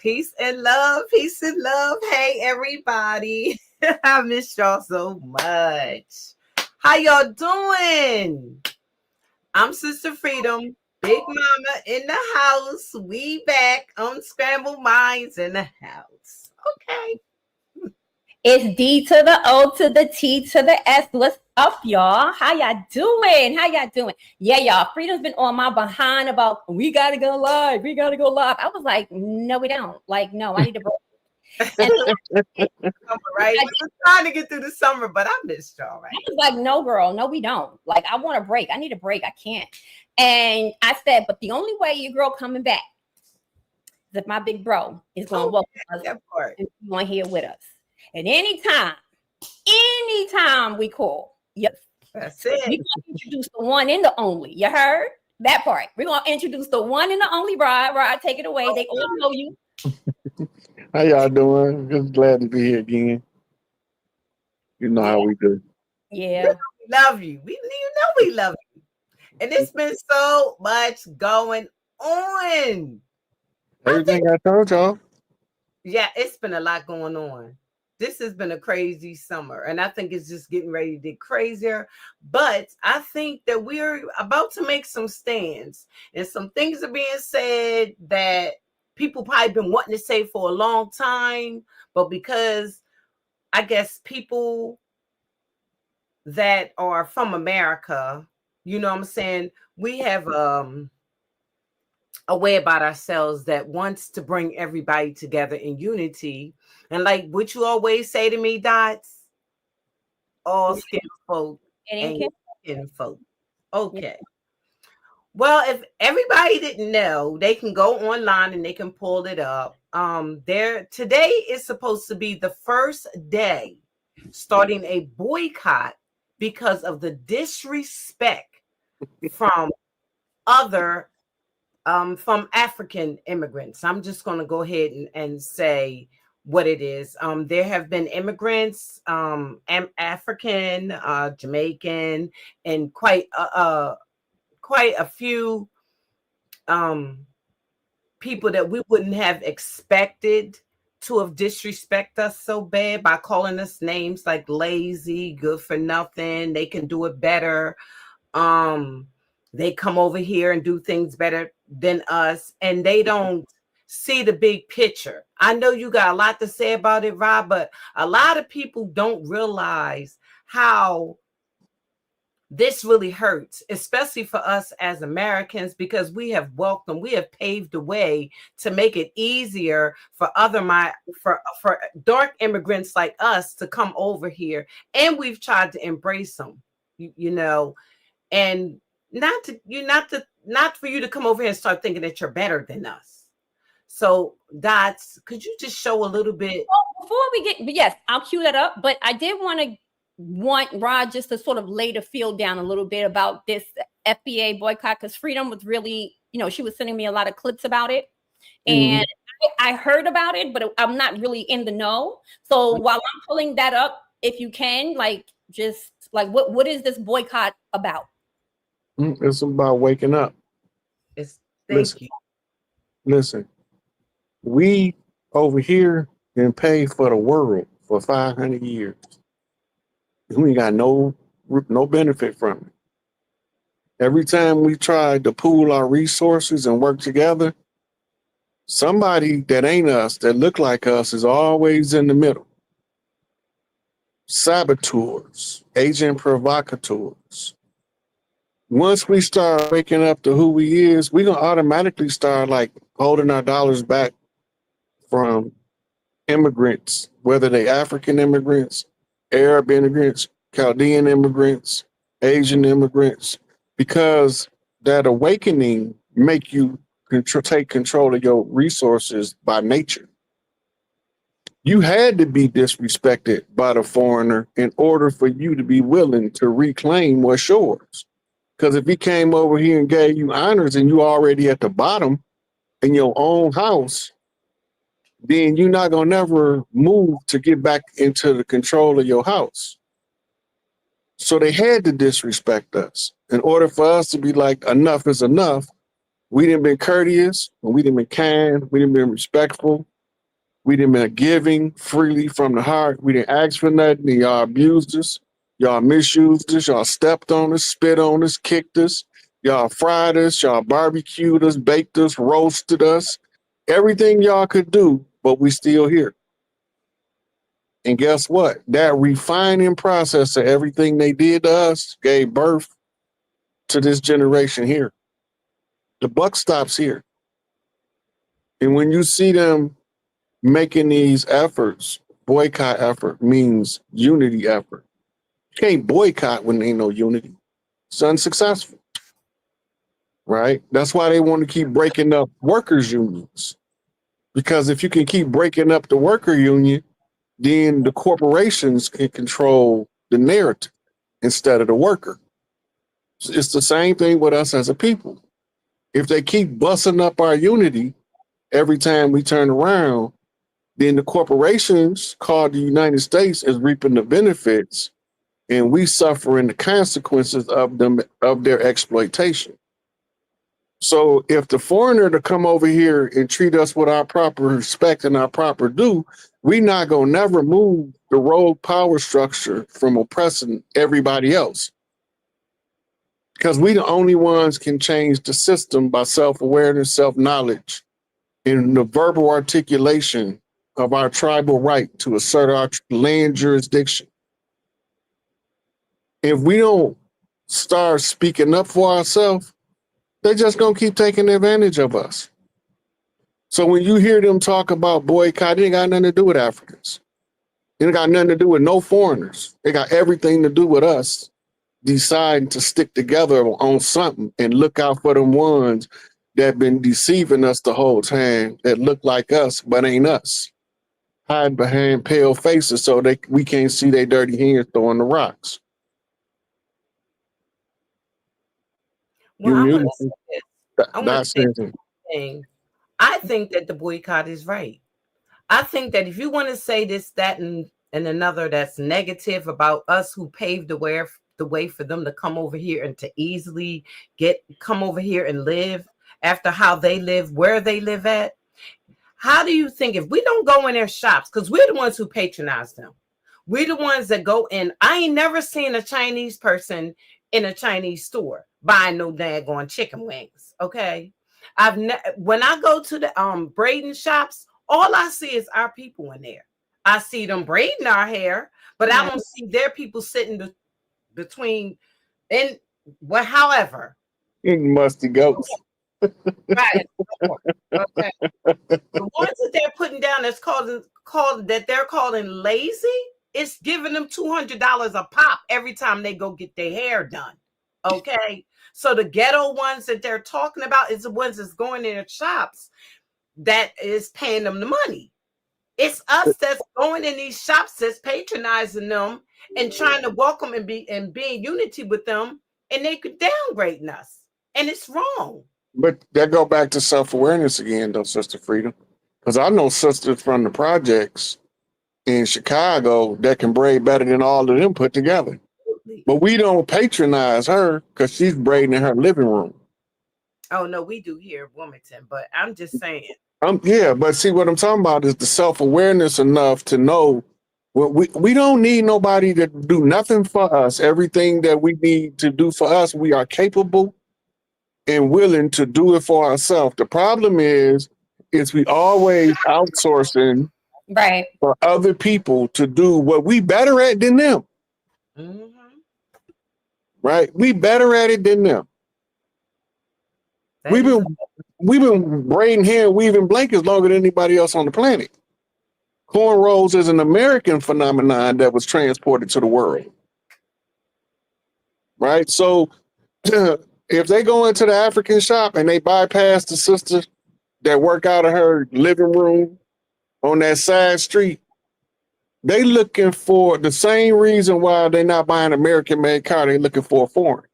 Peace and love. Peace and love. Hey, everybody. I miss y'all so much. How y'all doing? I'm Sister Freedom, Big Mama in the house. We back on Scrambled Minds in the house. Okay. It's D to the O to the T to the S. What's up, y'all? How y'all doing? Yeah, y'all. Freedom's been on my behind about we gotta go live. I was like, no, we don't. Like, no, I need to break. And summer, right? We're trying to get through the summer, but I missed y'all, right? I was like, no, girl, no, we don't. Like, I want a break. I need a break. I can't. And I said, but the only way your girl coming back is if my big bro is going to welcome us and be on here with us. And anytime we call, yes, that's it. We're going to introduce the one and the only. You heard that part? We're going to introduce the one and the only bride. Right, take it away. They all know you. How y'all doing? Just glad to be here again. You know how we do. Yeah. We love you. We love you. And it's been so much going on. Everything I told y'all. Yeah, it's been a lot going on. This has been a crazy summer, and I think it's just getting ready to get crazier. But I think that we're about to make some stands, and some things are being said that people probably been wanting to say for a long time, but because I guess people that are from America, you know what I'm saying, we have a way about ourselves that wants to bring everybody together in unity. And like what you always say to me, Dots, all skin folk and skin folk. Okay. Well, if everybody didn't know, they can go online and they can pull it up. Today is supposed to be the first day starting a boycott because of the disrespect from from African immigrants. I'm just going to go ahead and say what it is. There have been immigrants, African, Jamaican, and quite a few people that we wouldn't have expected to have disrespect us so bad by calling us names like lazy, good for nothing, they can do it better. They come over here and do things better than us, and they don't see the big picture. I know you got a lot to say about it, Rob, but a lot of people don't realize how this really hurts, especially for us as Americans, because we have welcomed, we have paved the way to make it easier for for dark immigrants like us to come over here, and we've tried to embrace them, you know, and not for you to come over here and start thinking that you're better than us. So, Dots, could you just show a little bit? Before we get, yes, I'll cue that up. But I did want Rod just to sort of lay the field down a little bit about this FBA boycott, because Freedom was really, she was sending me a lot of clips about it. And I heard about it, but I'm not really in the know. So while I'm pulling that up, if you can, what is this boycott about? It's about waking up. Listen, we over here been paid for the world for 500 years. We ain't got no benefit from it. Every time we try to pool our resources and work together, somebody that ain't us, that look like us, is always in the middle. Saboteurs, agent provocateurs. Once we start waking up to who we is, we're going to automatically start holding our dollars back from immigrants, whether they African immigrants, Arab immigrants, Chaldean immigrants, Asian immigrants, because that awakening make you take control of your resources by nature. You had to be disrespected by the foreigner in order for you to be willing to reclaim what's yours. Because if he came over here and gave you honors and you already at the bottom in your own house, then you're not going to never move to get back into the control of your house. So they had to disrespect us in order for us to be like, enough is enough. We didn't been courteous, and we didn't been kind, we didn't been respectful. We done been giving freely from the heart. We didn't ask for nothing. And y'all abused us. Y'all misused us. Y'all stepped on us, spit on us, kicked us. Y'all fried us. Y'all barbecued us, baked us, roasted us. Everything y'all could do, but we still here. And guess what? That refining process of everything they did to us gave birth to this generation here. The buck stops here. And when you see them making these efforts, boycott effort means unity effort. You can't boycott when there ain't no unity. It's unsuccessful, right? That's why they want to keep breaking up workers' unions. Because if you can keep breaking up the worker union, then the corporations can control the narrative instead of the worker. It's the same thing with us as a people. If they keep busting up our unity every time we turn around, then the corporations called the United States is reaping the benefits, and we suffering the consequences of their exploitation. So if the foreigner to come over here and treat us with our proper respect and our proper due, we not gonna never move the rogue power structure from oppressing everybody else. Because we the only ones can change the system by self-awareness, self-knowledge, and the verbal articulation of our tribal right to assert our land jurisdiction. If we don't start speaking up for ourselves, they're just gonna keep taking advantage of us. So when you hear them talk about boycott, it ain't got nothing to do with Africans. It ain't got nothing to do with no foreigners. It got everything to do with us deciding to stick together on something and look out for them ones that been deceiving us the whole time, that look like us but ain't us, hiding behind pale faces so we can't see their dirty hands throwing the rocks. Well, You I want muted. to say this. I want to That's say it. thing. I think that the boycott is right. I think that if you want to say this, that, and another that's negative about us who paved the way for them to come over here and to easily come over here and live after how they live, where they live at. How do you think if we don't go in their shops, because we're the ones who patronize them, we're the ones that go in. I ain't never seen a Chinese person in a Chinese store buying no daggone chicken wings. Okay. When I go to the braiding shops, all I see is our people in there. I see them braiding our hair, but I don't see their people sitting between and well, however. Musty goats. Right. Okay. The ones that they're putting down that's that they're calling lazy, it's giving them $200 a pop every time they go get their hair done. Okay. So the ghetto ones that they're talking about is the ones that's going in their shops that is paying them the money. It's us that's going in these shops that's patronizing them and trying to welcome and be in unity with them, and they could downgrading us. And it's wrong. But that go back to self-awareness again, though, Sister Freedom. Because I know sisters from the projects in Chicago that can braid better than all of them put together. But we don't patronize her because she's braiding in her living room. Oh, no, we do here in Wilmington, but I'm just saying. Yeah, but see what I'm talking about is the self-awareness enough to know we don't need nobody to do nothing for us. Everything that we need to do for us, we are capable and willing to do it for ourselves. The problem is we always outsourcing right for other people to do what we better at than them. Mm-hmm. Right? We better at it than them. We've been braiding hair and weaving blankets longer than anybody else on the planet. Cornrows is an American phenomenon that was transported to the world. Right? So if they go into the African shop and they bypass the sister that work out of her living room on that side street, they looking for the same reason why they're not buying American made car. They looking for a foreign.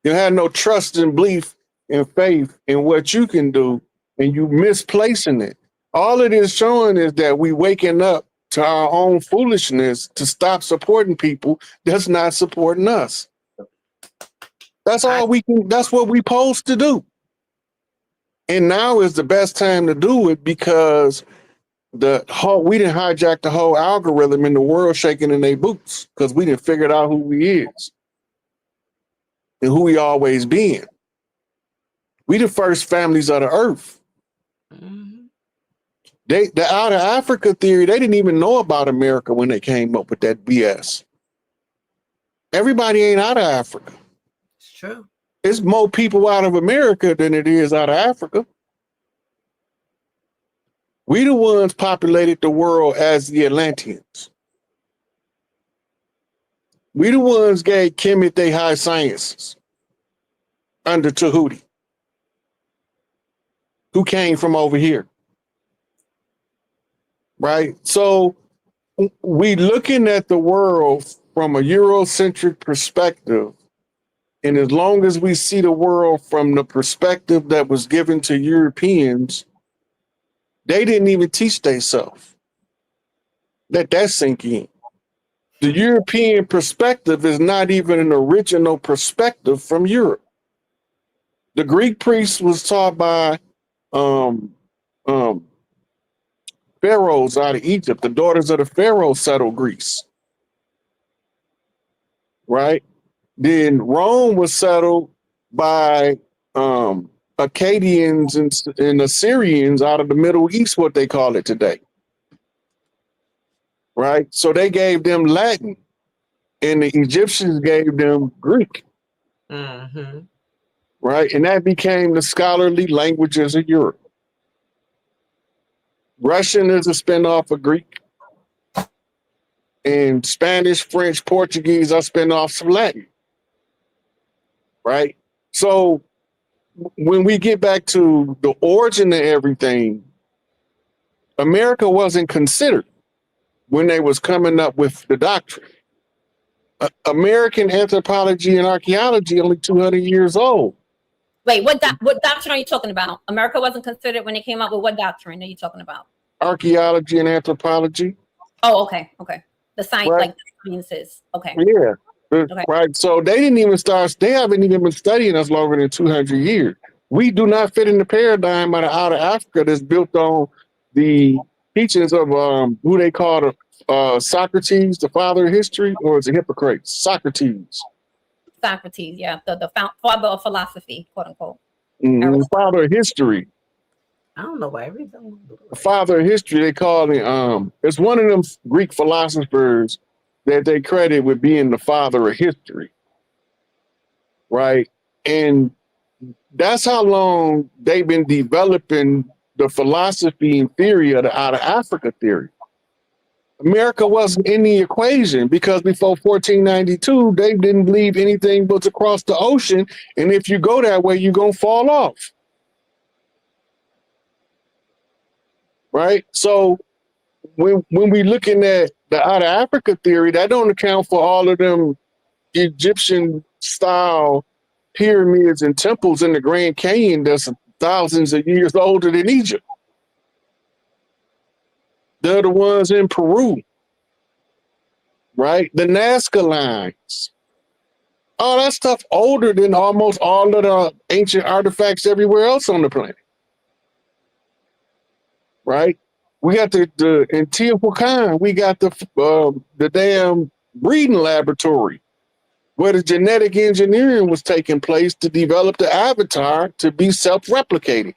You have no trust and belief and faith in what you can do, and you misplacing it. All it is showing is that we waking up to our own foolishness to stop supporting people that's not supporting us. That's all we can. That's what we supposed to do. And now is the best time to do it because we didn't hijack the whole algorithm in the world shaking in their boots because we didn't figure out who we is and who we always been. We the first families of the earth. Mhm. The out of Africa theory, they didn't even know about America when they came up with that BS. Everybody ain't out of Africa. It's true. It's more people out of America than it is out of Africa. We the ones populated the world as the Atlanteans. We the ones gave Kemet they high sciences under Tahuti, who came from over here. Right? So we looking at the world from a Eurocentric perspective. And as long as we see the world from the perspective that was given to Europeans, they didn't even teach themselves. Let that sink in. The European perspective is not even an original perspective from Europe. The Greek priest was taught by um, um, pharaohs out of Egypt. The daughters of the pharaoh settled Greece, right? Then Rome was settled by Akkadians and Assyrians out of the Middle East, what they call it today, right? So they gave them Latin, and the Egyptians gave them Greek, Mm-hmm. right? And that became the scholarly languages of Europe. Russian is a spinoff of Greek, and Spanish, French, Portuguese are spinoffs of Latin, right? So when we get back to the origin of everything, America wasn't considered when they was coming up with the doctrine. American anthropology and archaeology only 200 years old. Wait, what doctrine are you talking about? America wasn't considered when they came up with what doctrine are you talking about? Archaeology and anthropology. Oh, okay. The science, right. like the sciences. Okay. Yeah. Okay. Right. So they didn't even start, they haven't even been studying us longer than 200 years. We do not fit in the paradigm out of Africa that's built on the teachings of who they call Socrates, the father of history, or is it Hippocrates? Socrates, yeah, the father of philosophy, quote unquote. Father of history. I don't know why everything. The father of history, they call it. It's one of them Greek philosophers that they credit with being the father of history, right? And that's how long they've been developing the philosophy and theory of the out of Africa theory. America wasn't in the equation because before 1492, they didn't believe anything but across the ocean. And if you go that way, you're going to fall off. Right? So when we looking at the out of Africa theory, that don't account for all of them Egyptian style pyramids and temples in the Grand Canyon that's thousands of years older than Egypt. They're the ones in Peru, right? The Nazca lines. All that stuff older than almost all of the ancient artifacts everywhere else on the planet, right? We got the in Teotihuacan, we got the damn breeding laboratory where the genetic engineering was taking place to develop the avatar to be self-replicating.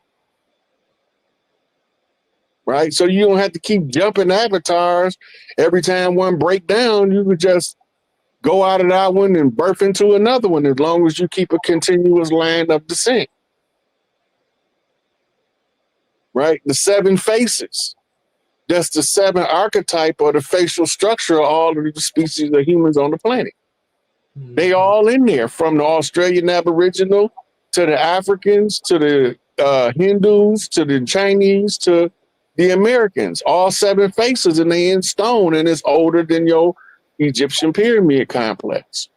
Right? So you don't have to keep jumping avatars every time one break down. You could just go out of that one and birth into another one as long as you keep a continuous line of descent. Right? The 7 faces. That's the 7 archetype or the facial structure of all of the species of humans on the planet. Mm-hmm. They all in there, from the Australian Aboriginal to the Africans to the Hindus to the Chinese to the Americans, all 7 faces, and they in stone, and it's older than your Egyptian pyramid complex.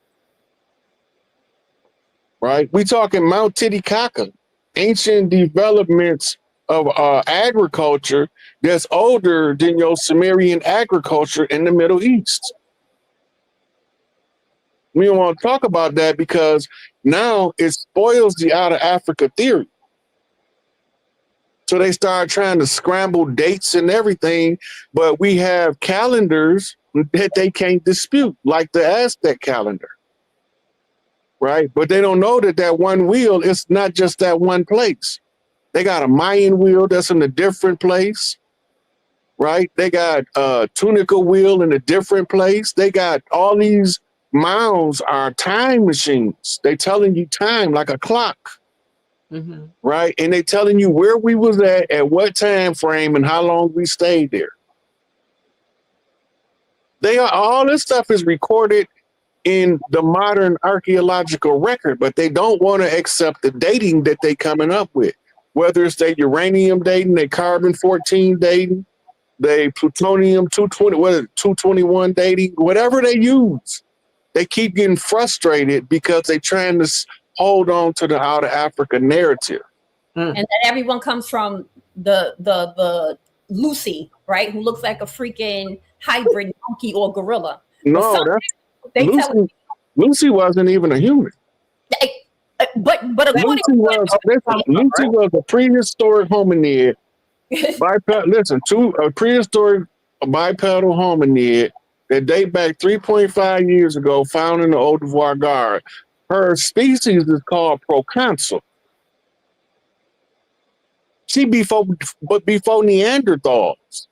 Right? We talking Mount Titicaca, ancient developments of agriculture that's older than your Sumerian agriculture in the Middle East. We don't want to talk about that because now it spoils the out of Africa theory. So they started trying to scramble dates and everything, but we have calendars that they can't dispute, like the Aztec calendar, right? But they don't know that that one wheel is not just that one place. They got a Mayan wheel that's in a different place, right? They got a Tunica wheel in a different place. They got all these mounds are time machines. They telling you time like a clock. Mm-hmm. Right, and they telling you where we was at what time frame, and how long we stayed there. They are all this stuff is recorded in the modern archaeological record, but they don't want to accept the dating that they coming up with. Whether it's their uranium dating, their carbon-14 dating, they plutonium 220, what is it, 221 dating, whatever they use, they keep getting frustrated because they're trying to hold on to the out of Africa narrative. And that everyone comes from the Lucy, right? Who looks like a freaking hybrid monkey or gorilla. No, Lucy wasn't even a human. But Lucy was a prehistoric hominid. A prehistoric bipedal hominid that date back 3.5 years ago, found in the Old Devoir Guard. Her species is called proconsul. She before Neanderthals.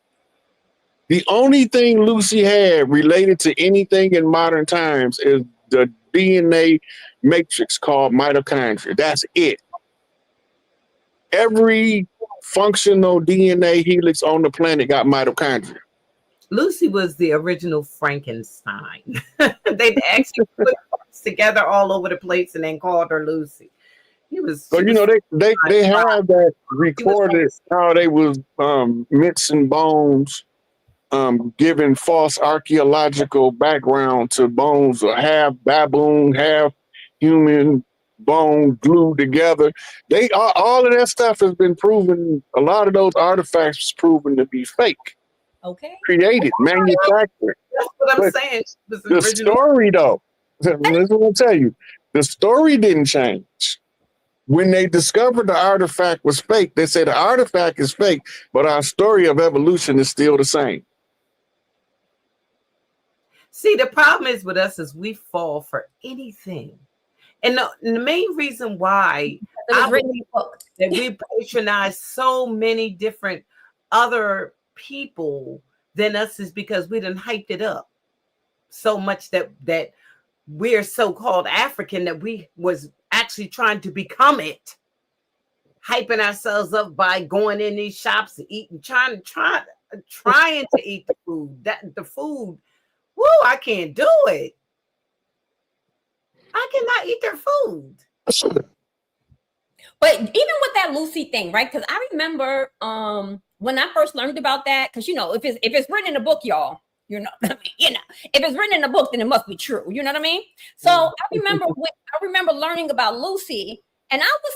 The only thing Lucy had related to anything in modern times is the DNA matrix called mitochondria. That's it. Every functional DNA helix on the planet got mitochondria. Lucy was the original Frankenstein. They actually put parts together all over the place and then called her Lucy. They have that recorded how they was mixing bones, giving false archaeological background to bones, or half baboon, half human bone glued together. All of that stuff has been proven. A lot of those artifacts proven to be fake. Okay. Created, manufactured. That's what I'm saying. The story, though, listen, I'll tell you, the story didn't change. When they discovered the artifact was fake, they said the artifact is fake, but our story of evolution is still the same. See, the problem is with us is we fall for anything. And the main reason why I believe that we patronize so many different other people than us is because we done hyped it up so much that we're so-called African that we was actually trying to become it, hyping ourselves up by going in these shops and eating, trying to eat the food. Woo, I can't do it. I cannot eat their food. But even with that Lucy thing, right? Because I remember when I first learned about that, because if it's written in a book, y'all, if it's written in a book, then it must be true. You know what I mean? So I remember learning about Lucy, and I was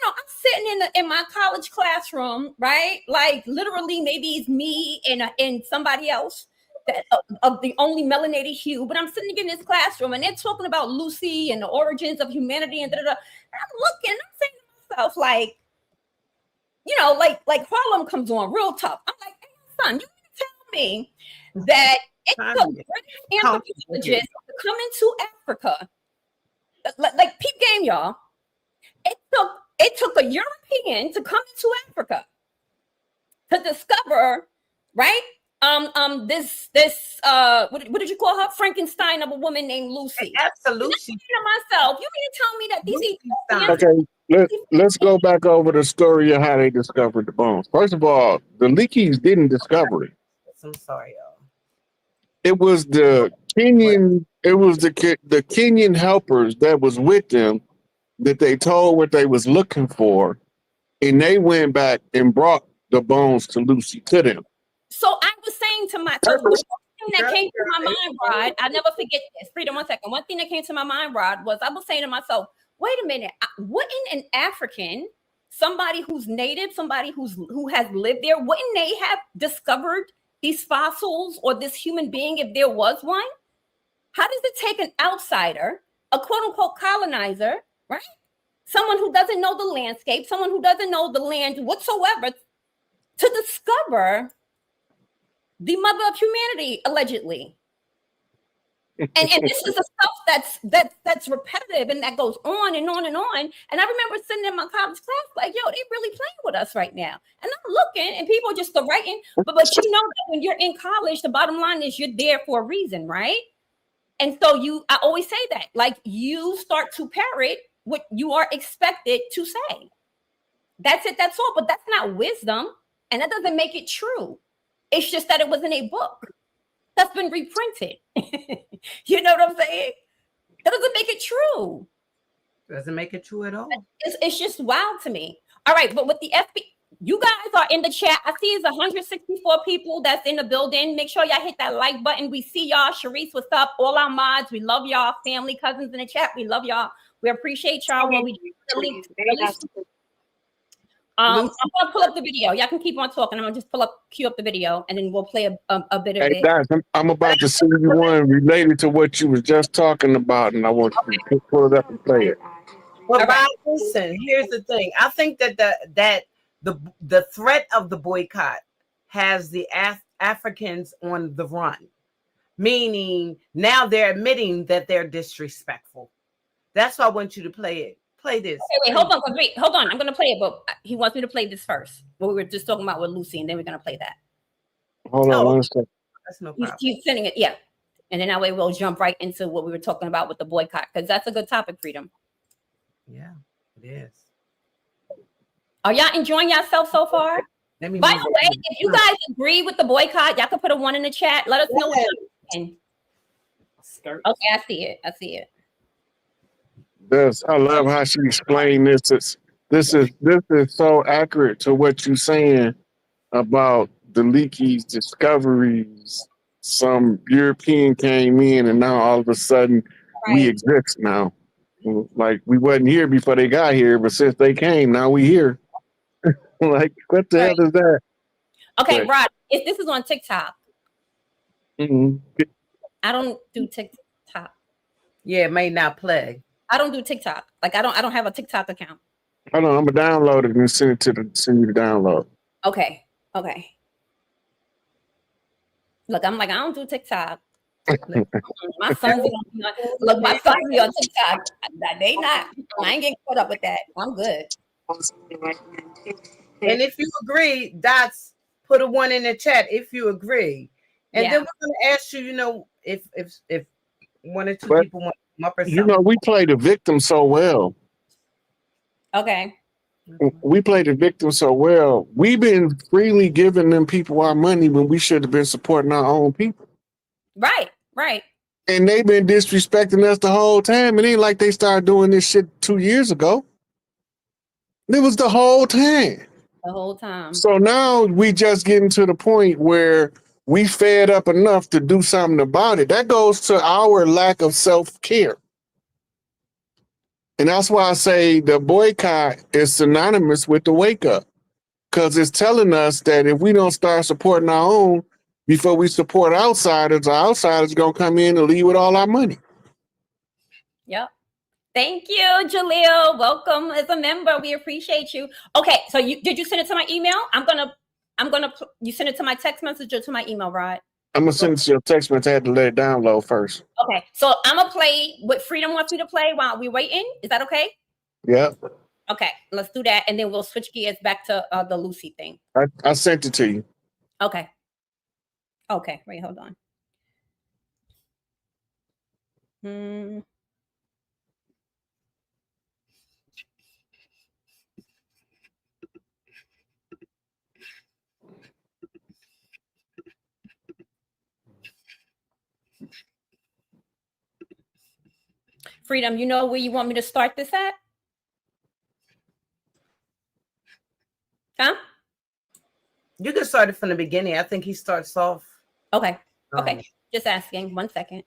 I'm sitting in my college classroom, right? Like literally, maybe it's me and somebody else that of the only melanated hue, but I'm sitting in this classroom, and they're talking about Lucy and the origins of humanity and da da da. I'm looking, I'm saying to myself, like, like Harlem comes on real tough. I'm like, hey, son, you can tell me that it took British anthropologists to come into Africa. Like peep game, y'all. It took a European to come into Africa to discover, right? This what did you call her? Frankenstein of a woman named Lucy. Absolutely. Myself, you mean to tell me that these Okay, let's go back over the story of how they discovered the bones. First of all, the Leakeys didn't discover it. I'm sorry, y'all. It was the Kenyan. It was the Kenyan helpers that was with them that they told what they was looking for, and they went back and brought the bones to Lucy to them. So I was saying to myself, one thing that came to my mind, Rod, I'll never forget this. Freedom, 1 second. One thing that came to my mind, Rod, was I was saying to myself, wait a minute, wouldn't an African, somebody who's native, somebody who has lived there, wouldn't they have discovered these fossils or this human being if there was one? How does it take an outsider, a quote unquote colonizer, right? Someone who doesn't know the landscape, someone who doesn't know the land whatsoever, to discover the mother of humanity, allegedly. And this is the stuff that's repetitive and that goes on and on and on. And I remember sitting in my college class like, yo, they really playing with us right now. And I'm looking and people just are writing. But you know that when you're in college, the bottom line is you're there for a reason, right? And so I always say that, like, you start to parrot what you are expected to say. That's it, that's all. But that's not wisdom. And that doesn't make it true. It's just that it was in a book that's been reprinted. You know what I'm saying? That doesn't make it true. Doesn't make it true at all. It's just wild to me. All right, but with the FB, you guys are in the chat. I see it's 164 people that's in the building. Make sure y'all hit that like button. We see y'all. Sharice, what's up? All our mods, we love y'all. Family, cousins in the chat, we love y'all. We appreciate y'all. When we I'm gonna pull up the video. Y'all can keep on talking. I'm gonna just cue up the video, and then we'll play a bit of it. Guys, I'm about to send you one related to what you was just talking about, and I want you to pull it up and play it. Well, Rob, listen. Here's the thing. I think that the threat of the boycott has the Africans on the run, meaning now they're admitting that they're disrespectful. That's why I want you to play it. Play this. Okay, wait, hold on. I'm gonna play it, but he wants me to play this first. What we were just talking about with Lucy, and then we're gonna play that. Hold on one second. That's no problem. He's sending it, yeah. And then that way we'll jump right into what we were talking about with the boycott, because that's a good topic, Freedom. Yeah, it is. Are y'all enjoying yourself so far? By the way, if you guys agree with the boycott, y'all can put a 1 in the chat. Let us know what you're doing. Okay, I see it. I love how she explained this. This is so accurate to what you're saying about the Leakey's discoveries. Some European came in, and now all of a sudden we exist now. Like, we wasn't here before they got here, but since they came, now we here. Like, what the hell is that? Okay, Rod, this is on TikTok. Mm-hmm. I don't do TikTok. Yeah, it may not play. I don't do TikTok. Like, I don't have a TikTok account. Hold on, I'm gonna download it and send you the download. Okay. Look, I'm like, I don't do TikTok. My sons be on TikTok. They not. I ain't getting caught up with that. I'm good. And if you agree, Dots, put a 1 in the chat if you agree. And then we're gonna ask you, if 1 or 2 people want to come up or something. We play the victim so well. Okay. We play the victim so well. We've been freely giving them people our money when we should have been supporting our own people. Right. And they've been disrespecting us the whole time. It ain't like they started doing this shit 2 years ago. It was the whole time. The whole time. So now we just getting to the point where we fed up enough to do something about it. That goes to our lack of self-care. And that's why I say the boycott is synonymous with the wake up, because it's telling us that if we don't start supporting our own before we support outsiders, our outsiders are going to come in and leave with all our money. Yep. Thank you, Jaleel. Welcome as a member. We appreciate you. Okay, so did you send it to my email? You send it to my text message or to my email, Rod? I'm gonna send it to your text message. I had to let it download first. Okay, so I'm gonna play what Freedom wants me to play while we're waiting. Is that okay? Yeah. Okay, let's do that, and then we'll switch gears back to the Lucy thing. I sent it to you. Okay. Wait, hold on. Freedom, you know where you want me to start this at? Huh? You can start it from the beginning. I think he starts off. Okay. Just asking. 1 second.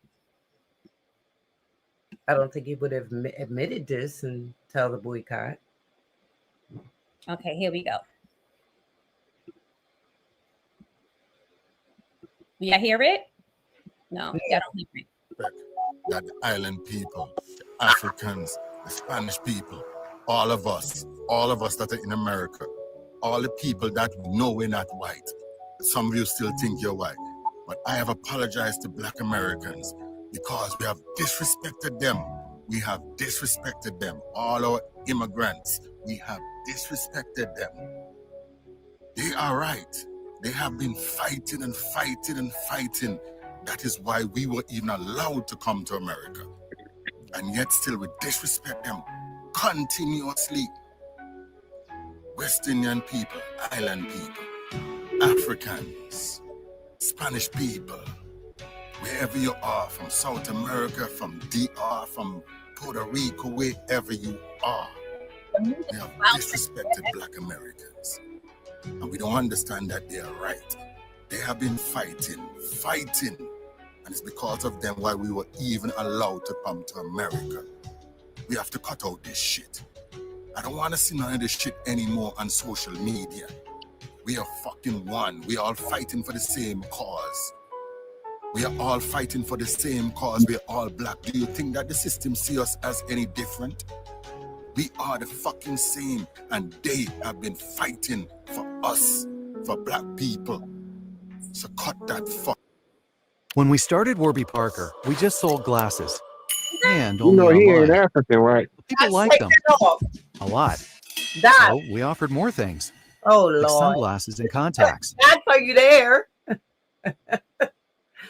I don't think he would have admitted this until the boycott. Okay, here we go. You hear it? No, I don't hear it. That the island people, the Africans, the Spanish people, all of us that are in America, all the people that know we're not white. Some of you still think you're white. But I have apologized to Black Americans because we have disrespected them. We have disrespected them. All our immigrants, we have disrespected them. They are right. They have been fighting and fighting and fighting. That is why we were even allowed to come to America. And yet still we disrespect them continuously. West Indian people, island people, Africans, Spanish people, wherever you are, from South America, from DR, from Puerto Rico, wherever you are, we have disrespected Black Americans. And we don't understand that they are right. They have been fighting. And it's because of them why we were even allowed to come to America. We have to cut out this shit. I don't want to see none of this shit anymore on social media. We are fucking one. We are all fighting for the same cause. We are all fighting for the same cause. We are all Black. Do you think that the system sees us as any different? We are the fucking same, and they have been fighting for us, for Black people. So cut that fuck. When we started Warby Parker, we just sold glasses. And You know only he ain't online. African, right? People like them a lot. That. So we offered more things, Oh like Lord. sunglasses and contacts. I saw you there.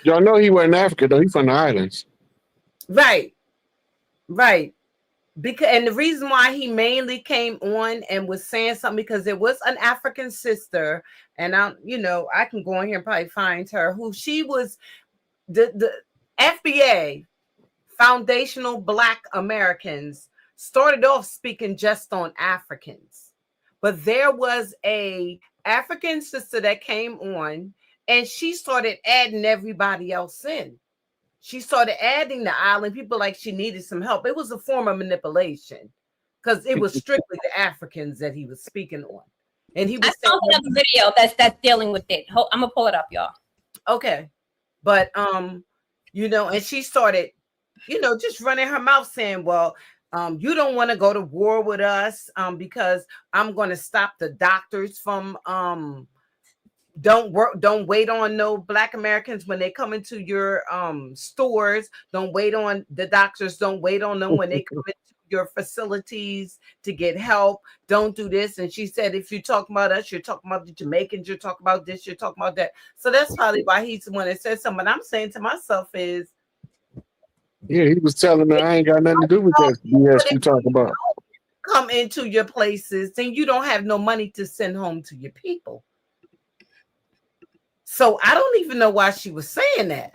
Y'all know he wasn't African though. He's from the islands. Right. Because and the reason why he mainly came on and was saying something because there was an African sister, and I can go in here and probably find her who she was the FBA Foundational Black Americans started off speaking just on Africans, but there was a African sister that came on and she started adding everybody else in. She started adding the island people like she needed some help. It was a form of manipulation because it was strictly the Africans that he was speaking on. And he was I saw another video that's dealing with it. I'm gonna pull it up, y'all. Okay. But and she started, just running her mouth saying, well, you don't want to go to war with us because I'm going to stop the doctors from don't wait on no Black Americans when they come into your stores. Don't wait on the doctors. Don't wait on them when they come into your facilities to get help. Don't do this. And she said, if you talk about us, you're talking about the Jamaicans, you're talking about this, you're talking about that. So that's probably why he's the one that said something. But I'm saying to myself is, yeah, he was telling me I ain't got nothing to do with that BS you talk about. Come into your places, then you don't have no money to send home to your people. So I don't even know why she was saying that.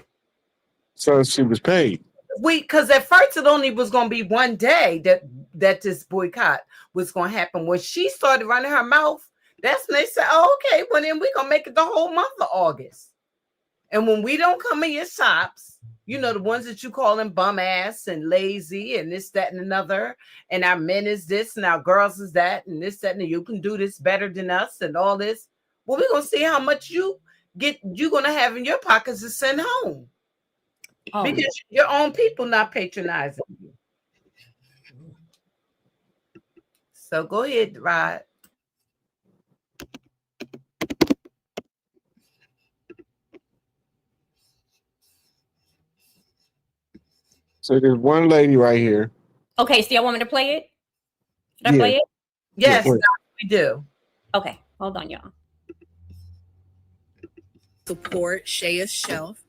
So she was paid. Because at first it only was going to be one day that this boycott was going to happen. When she started running her mouth, that's when they said, oh, okay, well then we're going to make it the whole month of August. And when we don't come in your shops, the ones that you call them bum ass and lazy and this, that, and another, and our men is this and our girls is that and this, that, and you can do this better than us and all this. Well, we're going to see how much you're going to have in your pockets to send home. Oh. Because your own people not patronizing you. So go ahead, Rod. So there's one lady right here. Okay, so y'all want me to play it? Should I play it? Yes, we do. Okay, hold on, y'all. Support Shaya's Shelf,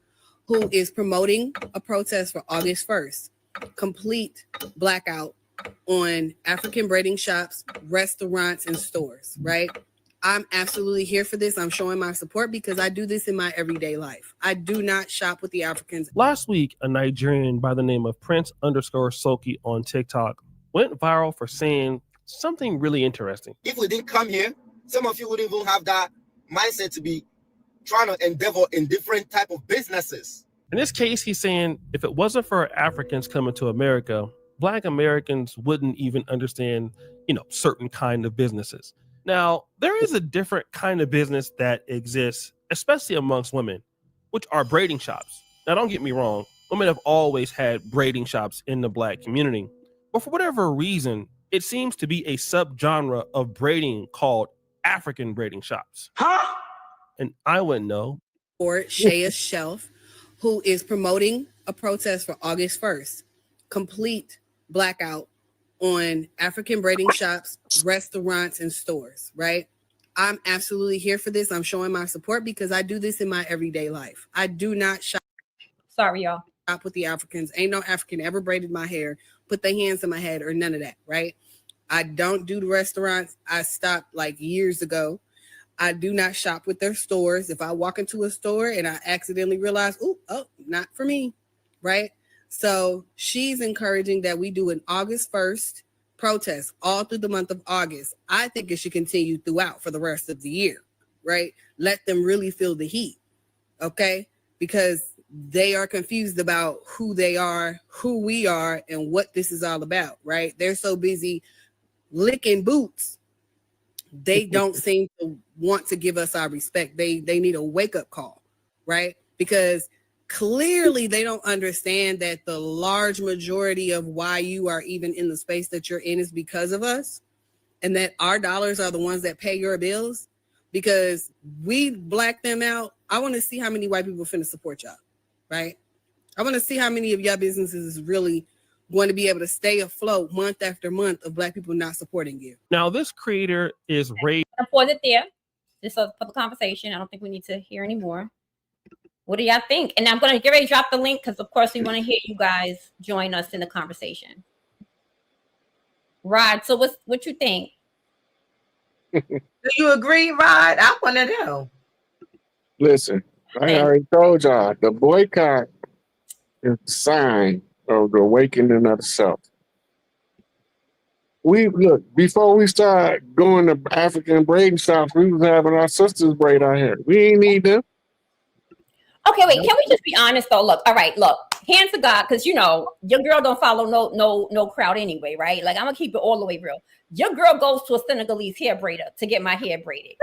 who is promoting a protest for August 1st. Complete blackout on African braiding shops, restaurants, and stores, right? I'm absolutely here for this. I'm showing my support because I do this in my everyday life. I do not shop with the Africans. Last week, a Nigerian by the name of Prince_Soki on TikTok went viral for saying something really interesting. If we didn't come here, some of you wouldn't even have that mindset to be trying to endeavor in different type of businesses. In this case, he's saying if it wasn't for Africans coming to America, Black Americans wouldn't even understand, certain kind of businesses. Now, there is a different kind of business that exists, especially amongst women, which are braiding shops. Now, don't get me wrong. Women have always had braiding shops in the Black community. But for whatever reason, it seems to be a subgenre of braiding called African braiding shops. Huh? And I wouldn't know. Or Shea Shelf, who is promoting a protest for August 1st. Complete blackout on African braiding shops, restaurants, and stores, right? I'm absolutely here for this. I'm showing my support because I do this in my everyday life. I do not shop. Sorry, y'all. With the Africans. Ain't no African ever braided my hair, put their hands in my head, or none of that, right? I don't do the restaurants. I stopped like years ago. I do not shop with their stores. If I walk into a store and I accidentally realize, oh, not for me, right? So she's encouraging that we do an August 1st protest all through the month of August. I think it should continue throughout for the rest of the year, right? Let them really feel the heat, okay? Because they are confused about who they are, who we are, and what this is all about, right? They're so busy licking boots. They don't seem to want to give us our respect. They need a wake-up call, right? Because clearly they don't understand that the large majority of why you are even in the space that you're in is because of us, and that our dollars are the ones that pay your bills. Because we black them out. I want to see how many white people finna support y'all, right? I want to see how many of y'all businesses is really going to be able to stay afloat month after month of black people not supporting you. Now, this creator is raised. I'm gonna pause it there. Just for the conversation. I don't think we need to hear anymore. What do y'all think? And I'm going to get ready to drop the link because, of course, we want to hear you guys join us in the conversation. Rod, so what you think? Do you agree, Rod? I want to know. Listen, I already told y'all the boycott is a sign of the awakening of the self. We look before we start going to African braiding shops, we was having our sisters braid our hair. We ain't need them. Okay, wait. Can we just be honest though? Look, all right, look. Hands to God, because you know your girl don't follow no crowd anyway, right? Like I'm gonna keep it all the way real. Your girl goes to a Senegalese hair braider to get my hair braided.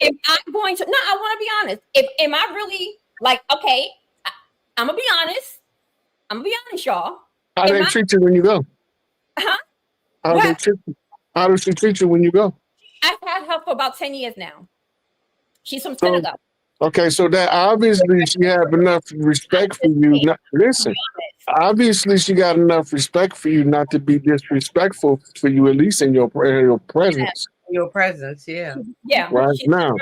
If I'm going to, no, I want to be honest. Am I really like okay? I'm gonna be honest. I'm gonna be honest, y'all. How they treat you when you go? Huh? How does she treat you when you go? I've had her for about 10 years now. She's from Senegal. Okay, so that obviously she have enough respect for you. Listen, obviously she got enough respect for you not to be disrespectful for you, at least in your presence. Your presence, yeah. Yeah. Right now.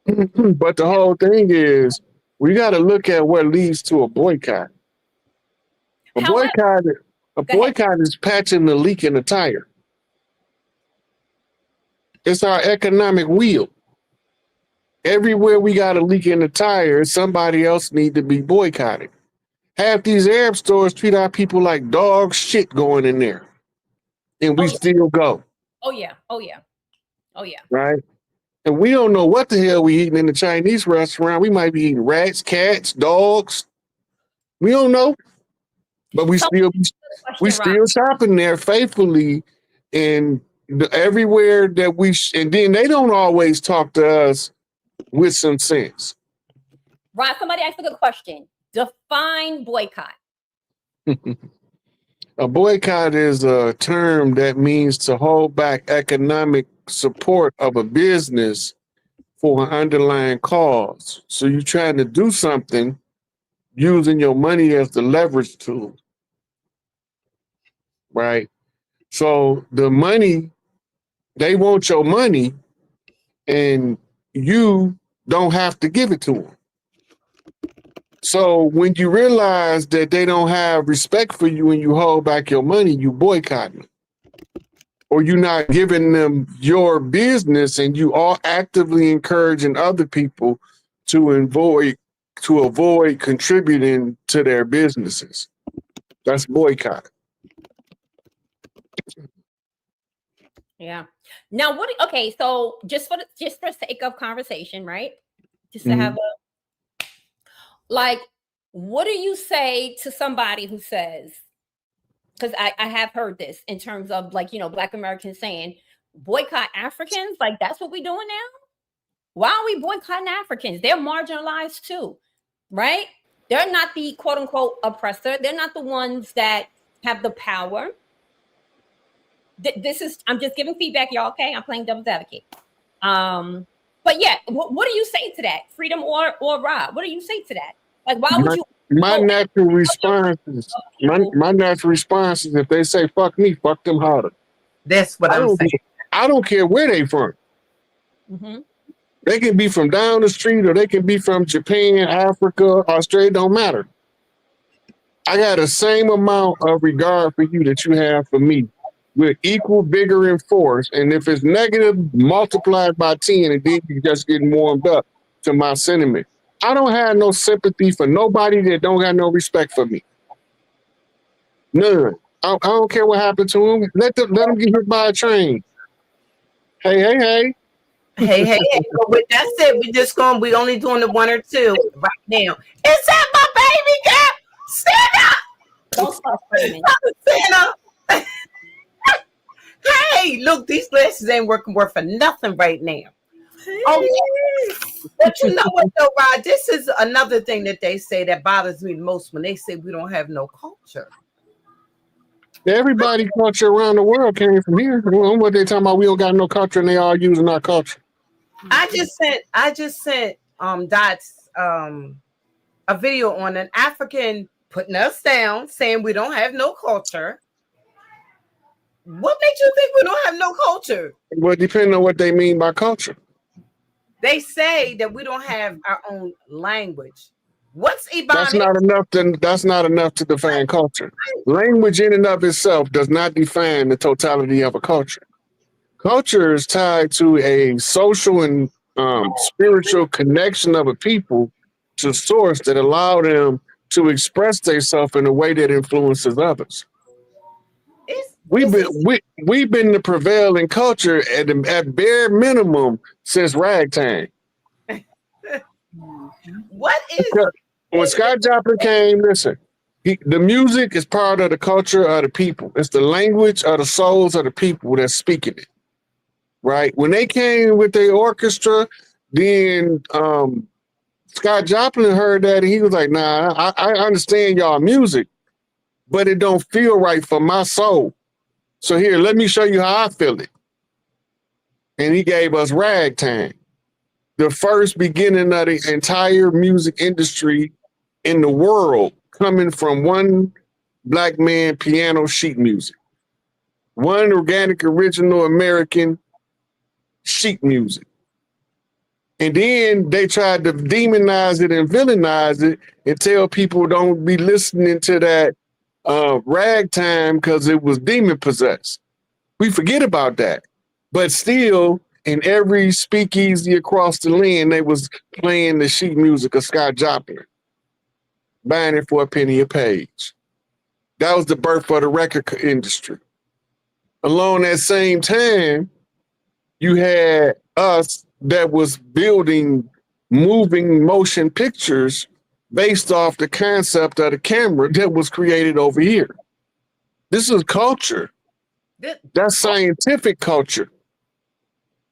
But the whole thing is, we got to look at what leads to a boycott. A boycott is patching the leak in the tire. It's our economic wheel. Everywhere we got a leak in the tire, somebody else need to be boycotted. Half these Arab stores treat our people like dog shit going in there. And we still go. Oh yeah. Oh yeah. Oh yeah. Right? And we don't know what the hell we eating in the Chinese restaurant. We might be eating rats, cats, dogs. We don't know. But we still shopping there faithfully, and everywhere that and then they don't always talk to us with some sense. Right. Somebody asked a good question. Define boycott. A boycott is a term that means to hold back economic support of a business for an underlying cause. So you're trying to do something using your money as the leverage tool. Right? So the money, they want your money, and you don't have to give it to them. So when you realize that they don't have respect for you and you hold back your money, you boycott them. Or you're not giving them your business, and you are actively encouraging other people to avoid contributing to their businesses. That's boycott. Yeah. Now okay, so just for sake of conversation, right? Just to have what do you say to somebody who says, because I have heard this in terms of Black Americans saying boycott Africans, like that's what we're doing now? Why are we boycotting Africans? They're marginalized too, right? They're not the quote unquote oppressor. They're not the ones that have the power. I'm just giving feedback, y'all, okay? I'm playing devil's advocate. But yeah, what do you say to that? Freedom or Rob? What do you say to that? Like, why would you? My natural response is my natural response is if they say fuck me, fuck them harder. That's what I'm saying. I don't care where they from. Mm-hmm. They can be from down the street or they can be from Japan, Africa, Australia, don't matter. I got the same amount of regard for you that you have for me with equal vigor and force. And if it's negative, multiplied by 10, and then you just getting warmed up to my sentiment. I don't have no sympathy for nobody that don't have no respect for me. None. I don't care what happened to them. Let them get hit by a train. Hey. Hey. But with that said, we only doing the one or two right now. Is that my baby girl? Stand up! Don't start screaming. Stand up! Hey, look, these glasses ain't working worth for nothing right now. Oh, yeah. But you know what, though, Rod? This is another thing that they say that bothers me the most when they say we don't have no culture. Everybody culture around the world came from here. What they talking about? We don't got no culture, and they all using our culture. I just sent Dots a video on an African putting us down, saying we don't have no culture. What makes you think we don't have no culture? Well, depending on what they mean by culture. They say that we don't have our own language. What's Ebonics? That's not enough to define culture. Language in and of itself does not define the totality of a culture. Culture is tied to a social and spiritual connection of a people to source that allow them to express themselves in a way that influences others. We've been the prevailing culture at bare minimum since ragtime. What is when Scott Joplin came? Listen, the music is part of the culture of the people. It's the language of the souls of the people that's speaking it. Right? When they came with their orchestra, then Scott Joplin heard that and he was like, "Nah, I understand y'all music, but it don't feel right for my soul. So here, let me show you how I feel it." And he gave us ragtime, the first beginning of the entire music industry in the world, coming from one black man piano sheet music, one organic original American sheet music. And then they tried to demonize it and villainize it and tell people don't be listening to that ragtime because it was demon possessed. We forget about that. But still, in every speakeasy across the land, they was playing the sheet music of Scott Joplin, buying it for a penny a page. That was the birth of the record industry. Along that same time, you had us that was building moving motion pictures based off the concept of the camera that was created over here. This is culture. That's scientific culture,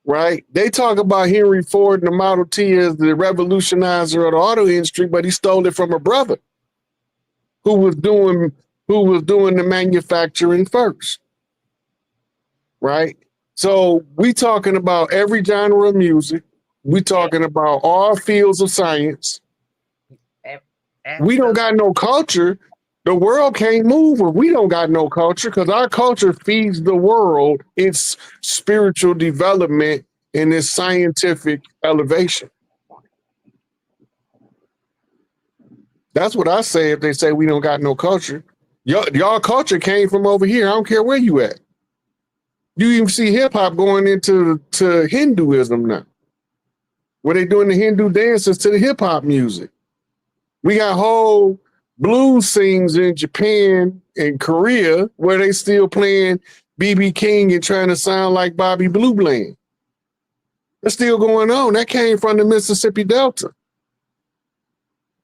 right? They talk about Henry Ford and the Model T as the revolutionizer of the auto industry, but he stole it from a brother who was doing the manufacturing first, right? So we talking about every genre of music. We talking about all fields of science. We don't got no culture. The world can't move if we don't got no culture, because our culture feeds the world its spiritual development and its scientific elevation. That's what I say if they say we don't got no culture. Y'all culture came from over here. I don't care where you at. You even see hip hop going into Hinduism now, where they doing the Hindu dances to the hip hop music. We got whole blues scenes in Japan and Korea where they still playing B.B. King and trying to sound like Bobby Blue Bland. That's still going on. That came from the Mississippi Delta,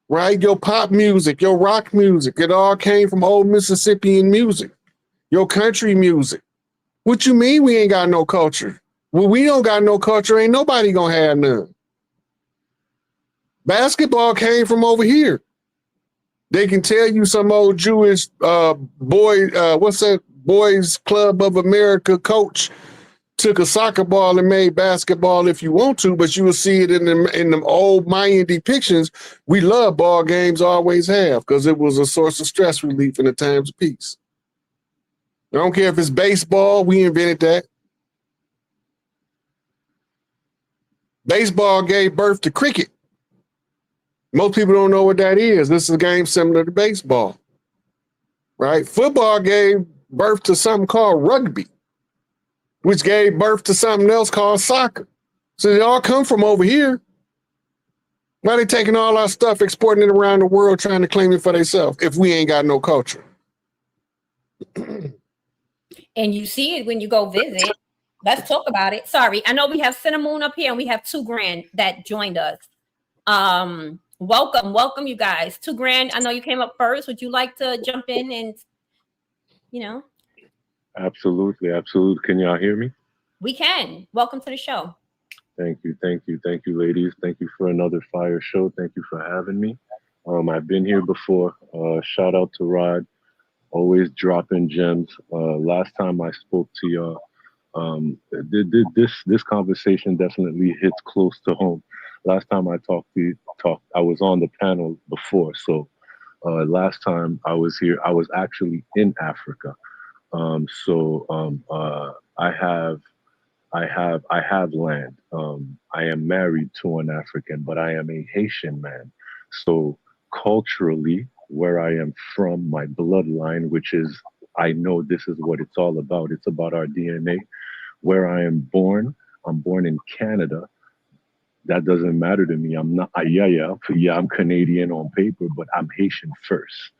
right? Your pop music, your rock music, it all came from old Mississippian music. Your country music. What you mean we ain't got no culture? When we don't got no culture, ain't nobody gonna have none. Basketball came from over here. They can tell you some old Jewish boys Club of America coach took a soccer ball and made basketball if you want to, but you will see it in the old Mayan depictions. We love ball games, always have, because it was a source of stress relief in the times of peace. I don't care if it's baseball, we invented that. Baseball gave birth to cricket. Most people don't know what that is. This is a game similar to baseball, right? Football gave birth to something called rugby, which gave birth to something else called soccer. So they all come from over here. Why they taking all our stuff, exporting it around the world, trying to claim it for themselves if we ain't got no culture? And you see it when you go visit. Let's talk about it. Sorry, I know we have Cinnamon up here and we have 2 Grand that joined us. Welcome, you guys. 2 Grand, I know you came up first. Would you like to jump in and, you know? Absolutely. Can y'all hear me? We can. Welcome to the show. Thank you, ladies. Thank you for another fire show. Thank you for having me. I've been here before. Shout out to Rod, always dropping gems. Last time I spoke to y'all, this conversation definitely hits close to home. Last time I talked, I was on the panel before. So last time I was here, I was actually in Africa. I have land. I am married to an African, but I am a Haitian man. So culturally, where I am from, my bloodline, which is, I know this is what it's all about. It's about our DNA. Where I am born, I'm born in Canada. That doesn't matter to me. I'm not, I'm Canadian on paper, but I'm Haitian first.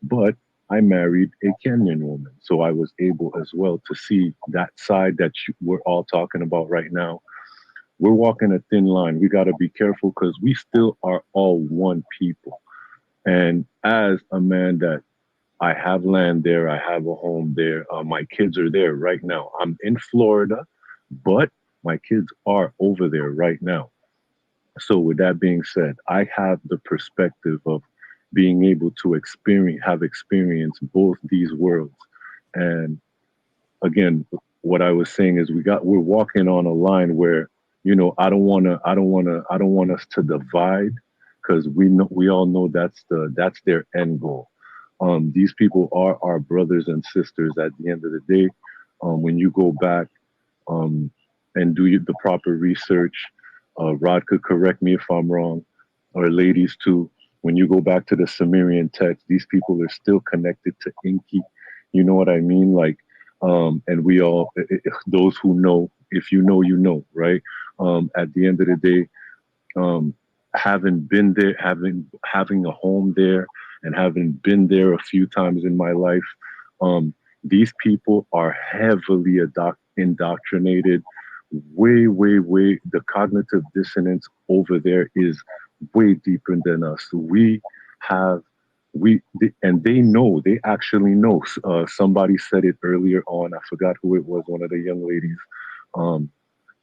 But I married a Kenyan woman. So I was able as well to see that side that we're all talking about right now. We're walking a thin line. We got to be careful because we still are all one people. And as a man that I have land there, I have a home there, my kids are there right now. I'm in Florida, but my kids are over there right now. So with that being said, I have the perspective of being able to have experienced both these worlds. And again, what I was saying is we're walking on a line where, you know, I don't want us to divide, because we all know that's their end goal. These people are our brothers and sisters at the end of the day. When you go back and do the proper research, Rod could correct me if I'm wrong, or ladies too. When you go back to the Sumerian text, these people are still connected to Enki. You know what I mean? Like, and we all, those who know, if you know, you know, right? At the end of the day, having been there, having a home there, and having been there a few times in my life, these people are heavily indoctrinated. Way. The cognitive dissonance over there is way deeper than us. And they actually know. Somebody said it earlier on. I forgot who it was. One of the young ladies.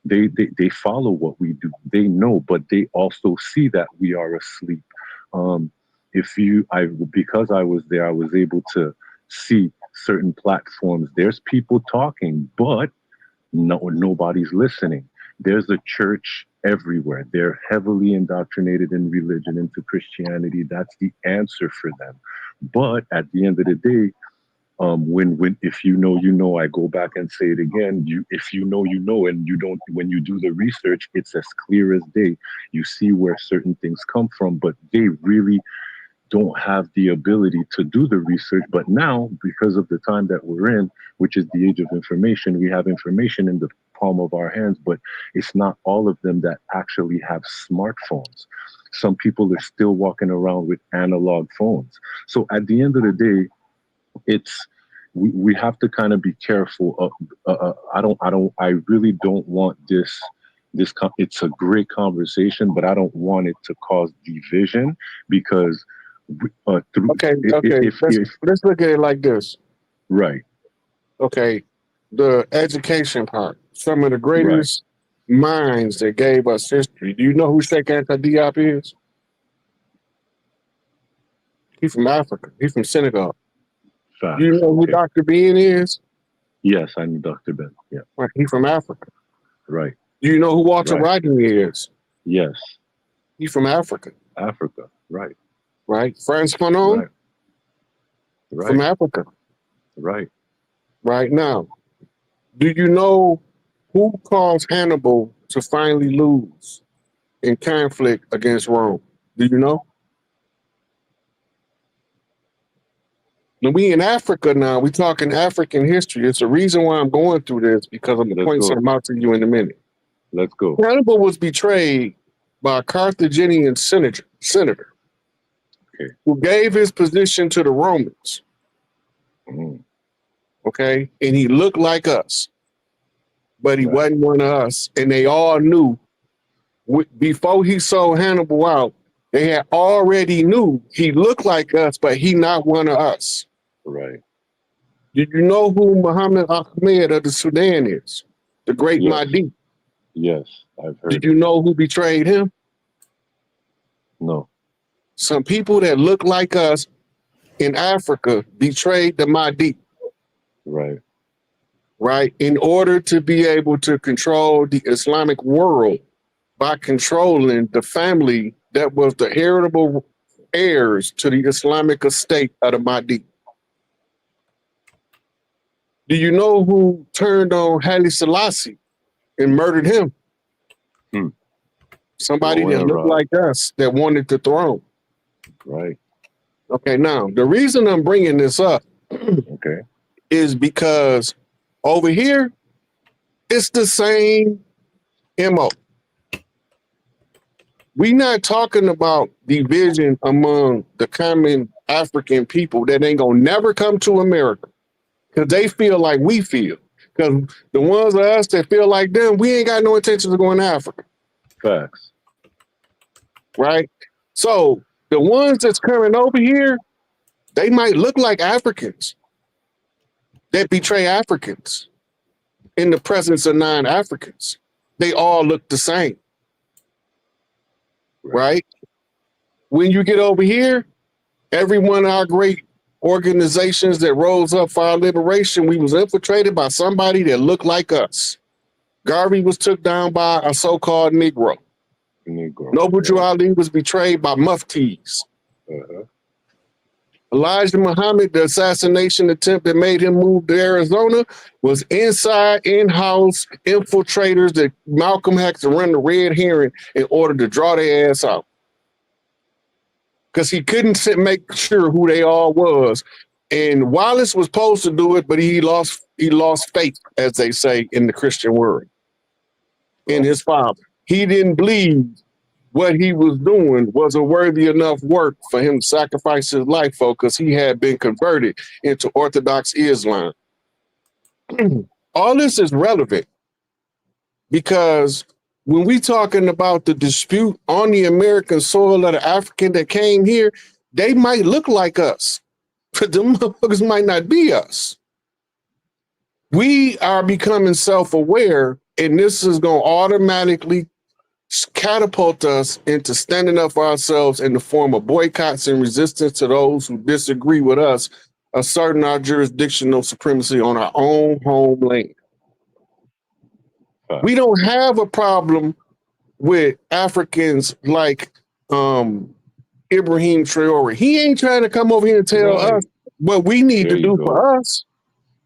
They follow what we do. They know, but they also see that we are asleep. Because I was there, I was able to see certain platforms. There's people talking, but nobody's listening. There's a church everywhere. They're heavily indoctrinated in religion, into Christianity. That's the answer for them. But at the end of the day, if you know, you know. I go back and say it again. If you know, you know, and you don't. When you do the research, it's as clear as day. You see where certain things come from, but they really don't have the ability to do the research. But now, because of the time that we're in, which is the age of information, we have information in the palm of our hands, but it's not all of them that actually have smartphones. Some people are still walking around with analog phones. So at the end of the day, we have to kind of be careful. I really don't want this. It's a great conversation, but I don't want it to cause division, because let's look at it like this. Right. Okay. The education part. Some of the greatest minds that gave us history. Do you know who Sheikh Anta Diop is? He's from Africa. He's from Senegal. Do you know who Dr. Bean is? Yes, I know Dr. Ben. Yeah. Right. He's from Africa. Right. Do you know who Walter Right. Rodney is? Yes. He's from Africa. Africa. Right. Right. Frantz Fanon Right. Right. from Africa. Right. Right now. Do you know who caused Hannibal to finally lose in conflict against Rome? Do you know? Now, we in Africa now. We talking African history. It's the reason why I'm going through this, because I'm going to point something out to you in a minute. Let's go. Hannibal was betrayed by a Carthaginian senator Okay. who gave his position to the Romans. Mm. Okay. And he looked like us, but he Right. wasn't one of us. And they all knew before he sold Hannibal out, they had already knew he looked like us, but he not one of us. Right. Did you know who Muhammad Ahmed of the Sudan is? The great Yes. Mahdi. Yes, I've heard. Did you know who betrayed him? No. Some people that look like us in Africa betrayed the Mahdi. Right. Right? In order to be able to control the Islamic world by controlling the family that was the heritable heirs to the Islamic estate of the Mahdi. Do you know who turned on Haile Selassie and murdered him? Somebody that looked like us that wanted the throne. Right. Okay, now the reason I'm bringing this up Okay. is because over here, it's the same MO. We're not talking about division among the common African people that ain't gonna never come to America because they feel like we feel. Because the ones of us that feel like them, we ain't got no intention of going to Africa. Facts. Right? So the ones that's coming over here, they might look like Africans that betray Africans in the presence of non-Africans. They all look the same. Right? When you get over here, every one of our great organizations that rose up for our liberation, we was infiltrated by somebody that looked like us. Garvey was took down by a so-called Negro. Noble Drew Ali was betrayed by muftis. Elijah Muhammad, the assassination attempt that made him move to Arizona, was inside, in-house infiltrators that Malcolm had to run the red herring in order to draw their ass out. Because he couldn't make sure who they all was. And Wallace was supposed to do it, but he lost faith, as they say in the Christian world, in his father. He didn't believe what he was doing was a worthy enough work for him to sacrifice his life for, because he had been converted into Orthodox Islam. All this is relevant because when we talking about the dispute on the American soil of the African that came here, they might look like us, but them motherfuckers might not be us. We are becoming self-aware, and this is going to automatically catapult us into standing up for ourselves in the form of boycotts and resistance to those who disagree with us, asserting our jurisdictional supremacy on our own homeland. We don't have a problem with Africans like Ibrahim Traore. He ain't trying to come over here and tell us what we need to do for us.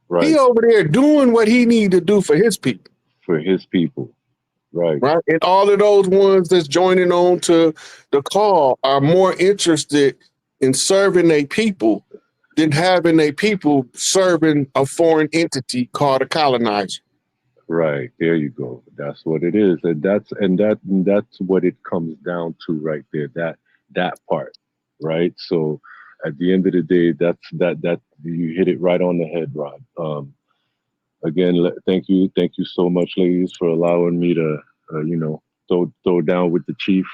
Right. He over there doing what he need to do for his people. For his people. Right. Right. And all of those ones that's joining on to the call are more interested in serving their people than having their people serving a foreign entity called a colonizer. Right. There you go. That's what it is. And that's what it comes down to right there. That part. Right. So at the end of the day, that you hit it right on the head, Rod. Again, thank you so much, ladies, for allowing me to, throw down with the chief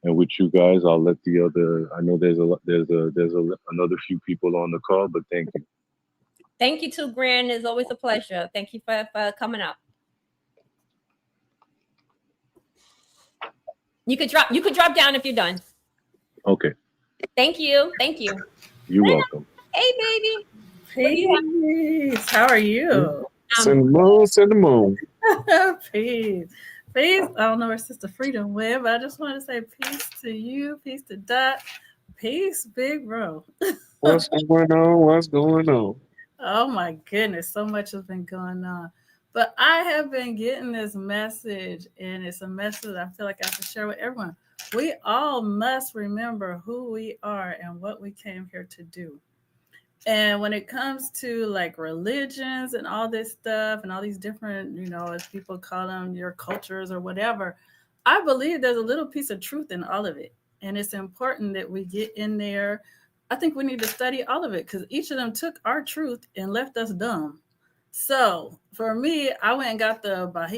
and with you guys. I'll let the other. I know there's another few people on the call, but thank you. Thank you too, Gran. It's always a pleasure. Thank you for coming up. You could drop down if you're done. Okay. Thank you. You're welcome. Hey, baby. Hey, how are you? Send the moon, send the moon. Peace. Peace. I don't know where Sister Freedom went, but I just want to say peace to you, peace to Dot, peace, big bro. What's going on? What's going on? Oh my goodness, so much has been going on. But I have been getting this message, and it's a message I feel like I have to share with everyone. We all must remember who we are and what we came here to do. And when it comes to like religions and all this stuff and all these different, as people call them, your cultures or whatever, I believe there's a little piece of truth in all of it. And it's important that we get in there. I think we need to study all of it because each of them took our truth and left us dumb. So for me, I went and got the I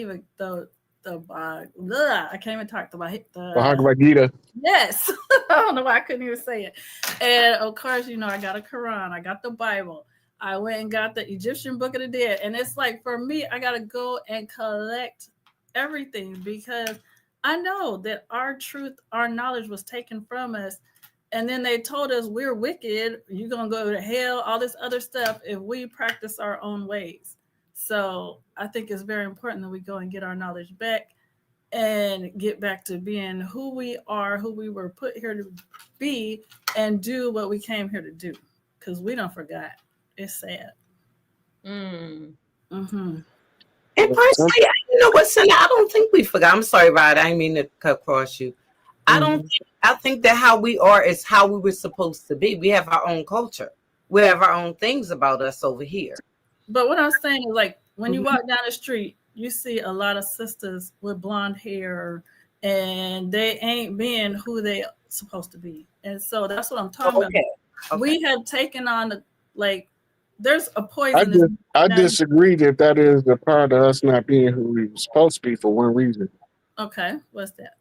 can't even talk about the Bhagavad Gita. Yes. I don't know why I couldn't even say it. And of course, I got a Quran, I got the Bible, I went and got the Egyptian Book of the Dead. And it's like, for me, I got to go and collect everything because I know that our truth, our knowledge was taken from us. And then they told us we're wicked, you're going to go to hell, all this other stuff if we practice our own ways. So I think it's very important that we go and get our knowledge back and get back to being who we are, who we were put here to be, and do what we came here to do. Because we don't forgot. It's sad. Mm. Mm-hmm. And personally, you know what, Sonny? I don't think we forgot. I'm sorry, Rod. I didn't mean to cut across you. I think that how we are is how we were supposed to be. We have our own culture. We have our own things about us over here. But what I'm saying is, like, when you walk down the street, you see a lot of sisters with blonde hair, and they ain't being who they supposed to be. And so that's what I'm talking about. Okay. We have taken on there's a poison. I disagree that is a part of us not being who we were supposed to be for one reason. Okay, what's that?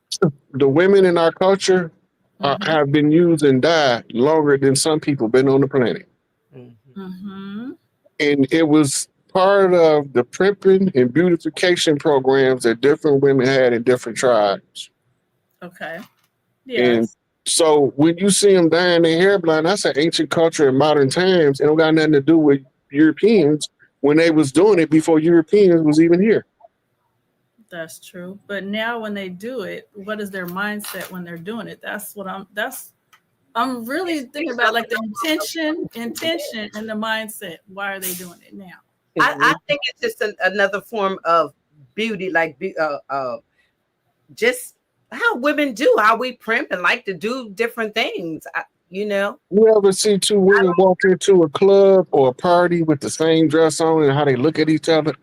The women in our culture have been used and died longer than some people been on the planet. Mm-hmm. And it was part of the primping and beautification programs that different women had in different tribes. Okay. Yes. And so when you see them dyeing their hair blonde, that's an ancient culture in modern times. It don't got nothing to do with Europeans when they was doing it before Europeans was even here. That's true. But now when they do it, what is their mindset when they're doing it? I'm really thinking about like the intention and the mindset. Why are they doing it now? I think it's just another form of beauty, like just how women do, how we primp and like to do different things. You ever see two women walk into a club or a party with the same dress on and how they look at each other?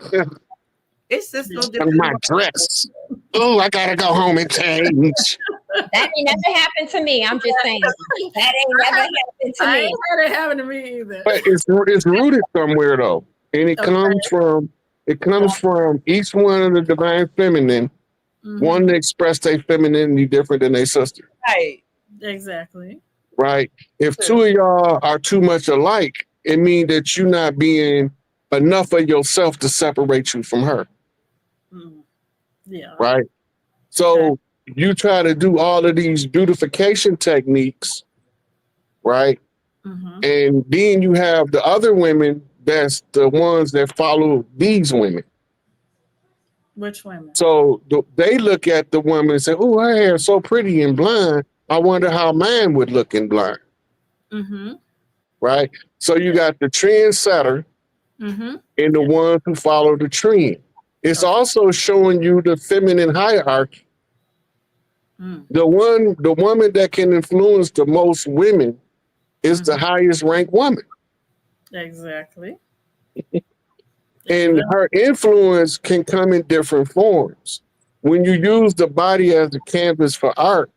It's just no different. My dress. Oh, I gotta go home and change. That ain't never happened to me. I'm just saying. That ain't never happened to me. I ain't had it happen to me either. But it's rooted somewhere though. And it comes from each one of the divine feminine, one to express their femininity different than their sister. Right. Exactly. Right. If two of y'all are too much alike, it means that you're not being enough of yourself to separate you from her. Yeah. Right. So you try to do all of these beautification techniques, right? And then you have the other women that's the ones that follow these women. Which women? So they look at the woman and say, oh, her hair is so pretty and blonde. I wonder how mine would look in blonde. Right? So you got the trendsetter and the ones who follow the trend. It's also showing you the feminine hierarchy. The woman that can influence the most women is the highest ranked woman. Exactly. And her influence can come in different forms. When you use the body as a canvas for art,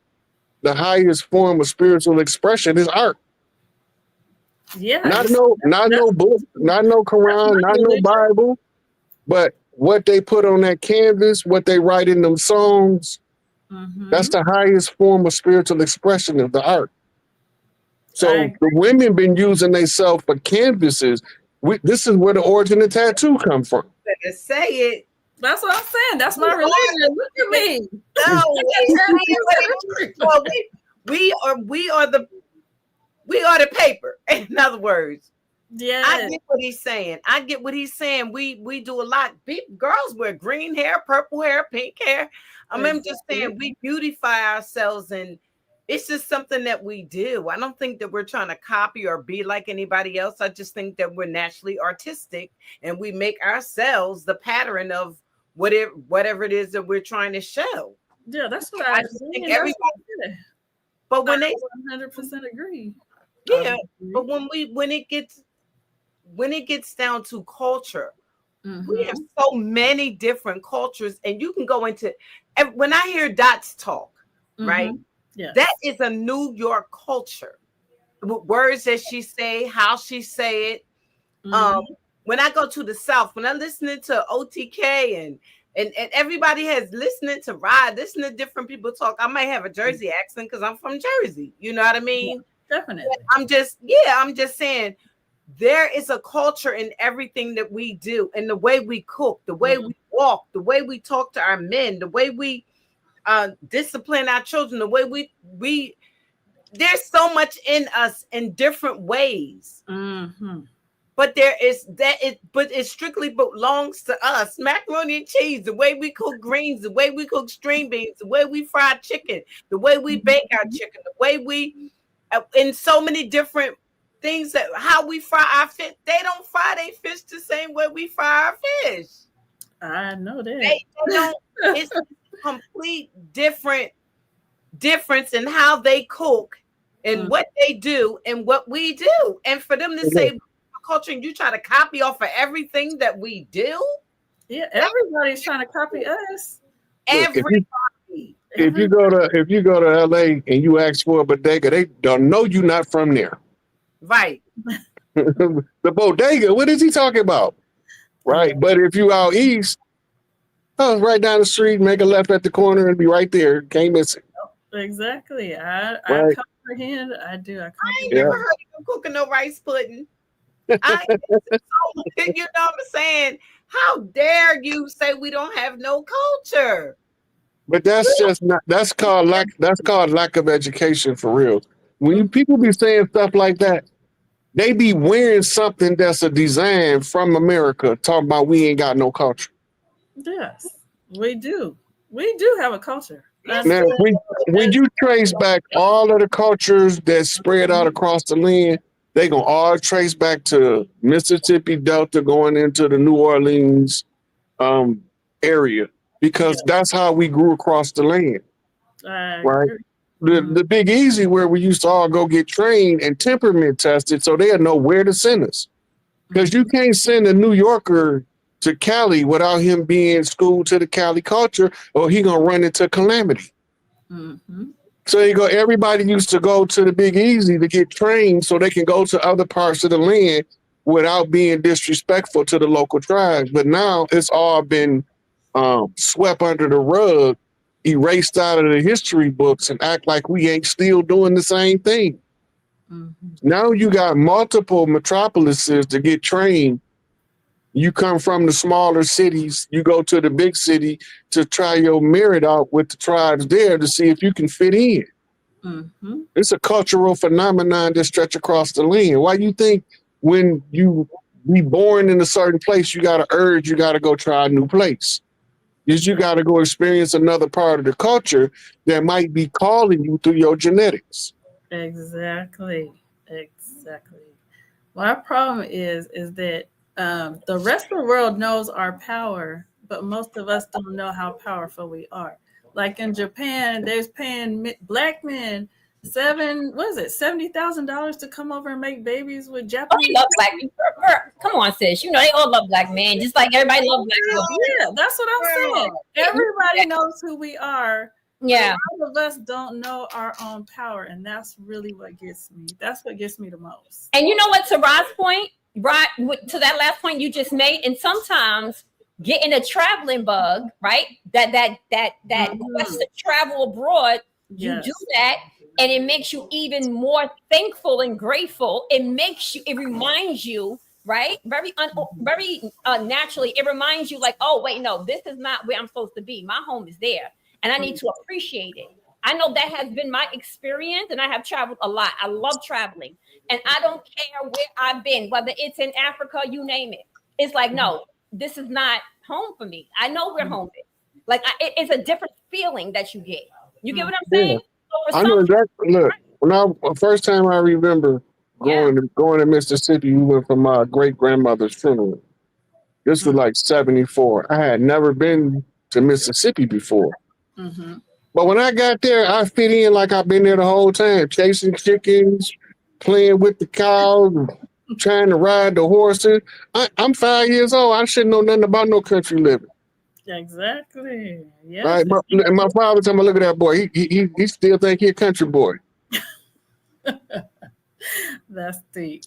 the highest form of spiritual expression is art. Yeah. Not no book, not no Quran, not no Bible, but what they put on that canvas, what they write in them songs, that's the highest form of spiritual expression of the art. So the women been using themselves for canvases. This is where the origin of tattoo come from. Better say it. That's what I'm saying. That's my religion. Look at me. No, we are the paper. In other words, Yeah. I get what he's saying. I get what he's saying. We do a lot. Girls wear green hair, purple hair, pink hair. I'm just saying we beautify ourselves, and it's just something that we do. I don't think that we're trying to copy or be like anybody else. I just think that we're naturally artistic, and we make ourselves the pattern of whatever it is that we're trying to show. Yeah, that's what I think everybody. But when they 100% agree. Yeah, but when it gets down to culture, we have so many different cultures, and you can go into when I hear Dots talk, right? Yeah, that is a New York culture. Words that she say, how she say it. When I go to the South, when I'm listening to OTK and everybody has listening to Rod, listening to different people talk, I might have a Jersey accent because I'm from Jersey. You know what I mean? Yeah, definitely. I'm just saying there is a culture in everything that we do, and the way we cook, the way we walk, the way we talk to our men, the way we discipline our children, the way we there's so much in us in different ways. But but it strictly belongs to us. Macaroni and cheese, the way we cook greens, the way we cook string beans, the way we fry chicken, the way we bake our chicken, the way we in so many different things, that how we fry our fish. They don't fry their fish the same way we fry our fish. I know that. They don't. It's a complete difference in how they cook and what they do and what we do. And for them to say culture and you try to copy off of everything that we do. Yeah, everybody's trying to copy us. Everybody. If you go to LA and you ask for a bodega, they don't know you're not from there. Right. The bodega, what is he talking about? Right. But if you out east, right down the street, make a left at the corner and be right there. Can't miss it. Exactly. I comprehend. I do. I ain't never heard of you cooking no rice pudding. You know what I'm saying? How dare you say we don't have no culture? But that's just not. That's called lack of education for real. When people be saying stuff like that, they be wearing something that's a design from America, talking about we ain't got no culture. Yes, we do. We do have a culture. Now, when you trace back all of the cultures that spread out across the land, they gonna all trace back to Mississippi Delta going into the New Orleans area, because that's how we grew across the land. Right? The Big Easy, where we used to all go get trained and temperament tested, so they'll know where to send us. Because you can't send a New Yorker to Cali without him being schooled to the Cali culture, or he gonna run into calamity. So everybody used to go to the Big Easy to get trained so they can go to other parts of the land without being disrespectful to the local tribes. But now it's all been swept under the rug, erased out of the history books, and act like we ain't still doing the same thing. Now you got multiple metropolises to get trained. You come from the smaller cities, you go to the big city to try your merit out with the tribes there to see if you can fit in. It's a cultural phenomenon that stretch across the land. Why you think when you be born in a certain place, you got to go try a new place? Is you got to go experience another part of the culture that might be calling you through your genetics. Exactly. My problem is that the rest of the world knows our power, but most of us don't know how powerful we are. Like in Japan, they're paying black men $70,000 to come over and make babies with Japanese. Oh, love black people. Come on, sis. You know they all love black men, just like everybody loves black people. Yeah, that's what I'm saying. Everybody knows who we are. Yeah, a lot of us don't know our own power, and that's really what gets me. That's what gets me the most. And you know what? To Rod's point, Rod, to that last point you just made, and sometimes getting a traveling bug, right? That wants to travel abroad. You do that. And it makes you even more thankful and grateful. It reminds you, right? Very naturally, it reminds you like, oh, wait, no, this is not where I'm supposed to be. My home is there. And I need to appreciate it. I know that has been my experience, and I have traveled a lot. I love traveling, and I don't care where I've been, whether it's in Africa, you name it. It's like, no, this is not home for me. I know where home is. Like, it's a different feeling that you get. You get what I'm saying? So I know exactly. Look, first time I remember going to Mississippi, we went for my great grandmother's funeral. This was like 74. I had never been to Mississippi before. But when I got there, I fit in like I've been there the whole time, chasing chickens, playing with the cows, trying to ride the horses. I'm 5 years old. I shouldn't know nothing about no country living. Exactly. Yes. Right? And my father told me, look at that boy. He still think he a country boy. That's deep.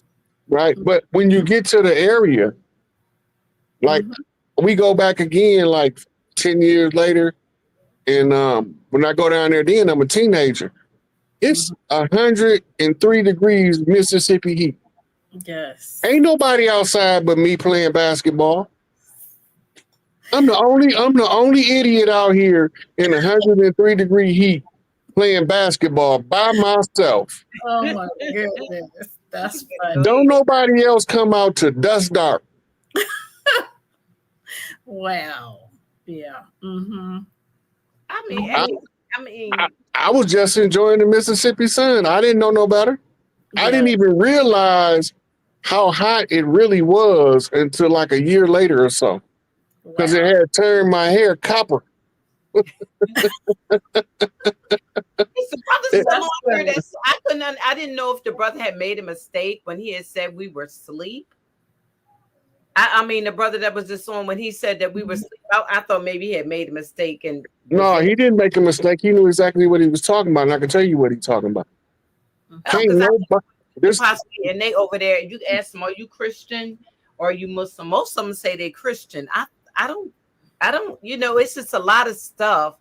Right? But when you get to the area, like we go back again like 10 years later, and when I go down there then, I'm a teenager. It's 103 degrees Mississippi heat. Yes. Ain't nobody outside but me playing basketball. I'm the only idiot out here in 103 degree heat playing basketball by myself. Oh my goodness. That's funny. Don't nobody else come out to dust dark. Wow. Yeah. I was just enjoying the Mississippi sun. I didn't know no better. Yeah. I didn't even realize how hot it really was until like a year later or so, because it had turned my hair copper. I didn't know if the brother had made a mistake when he had said we were asleep. I mean, the brother that was just on, when he said that we were asleep, I thought maybe he had made a mistake. And no, he didn't make a mistake. He knew exactly what he was talking about, and I can tell you what he's talking about. And they over there, you ask them, are you Christian or are you Muslim? Most of them say they're Christian. I don't, it's just a lot of stuff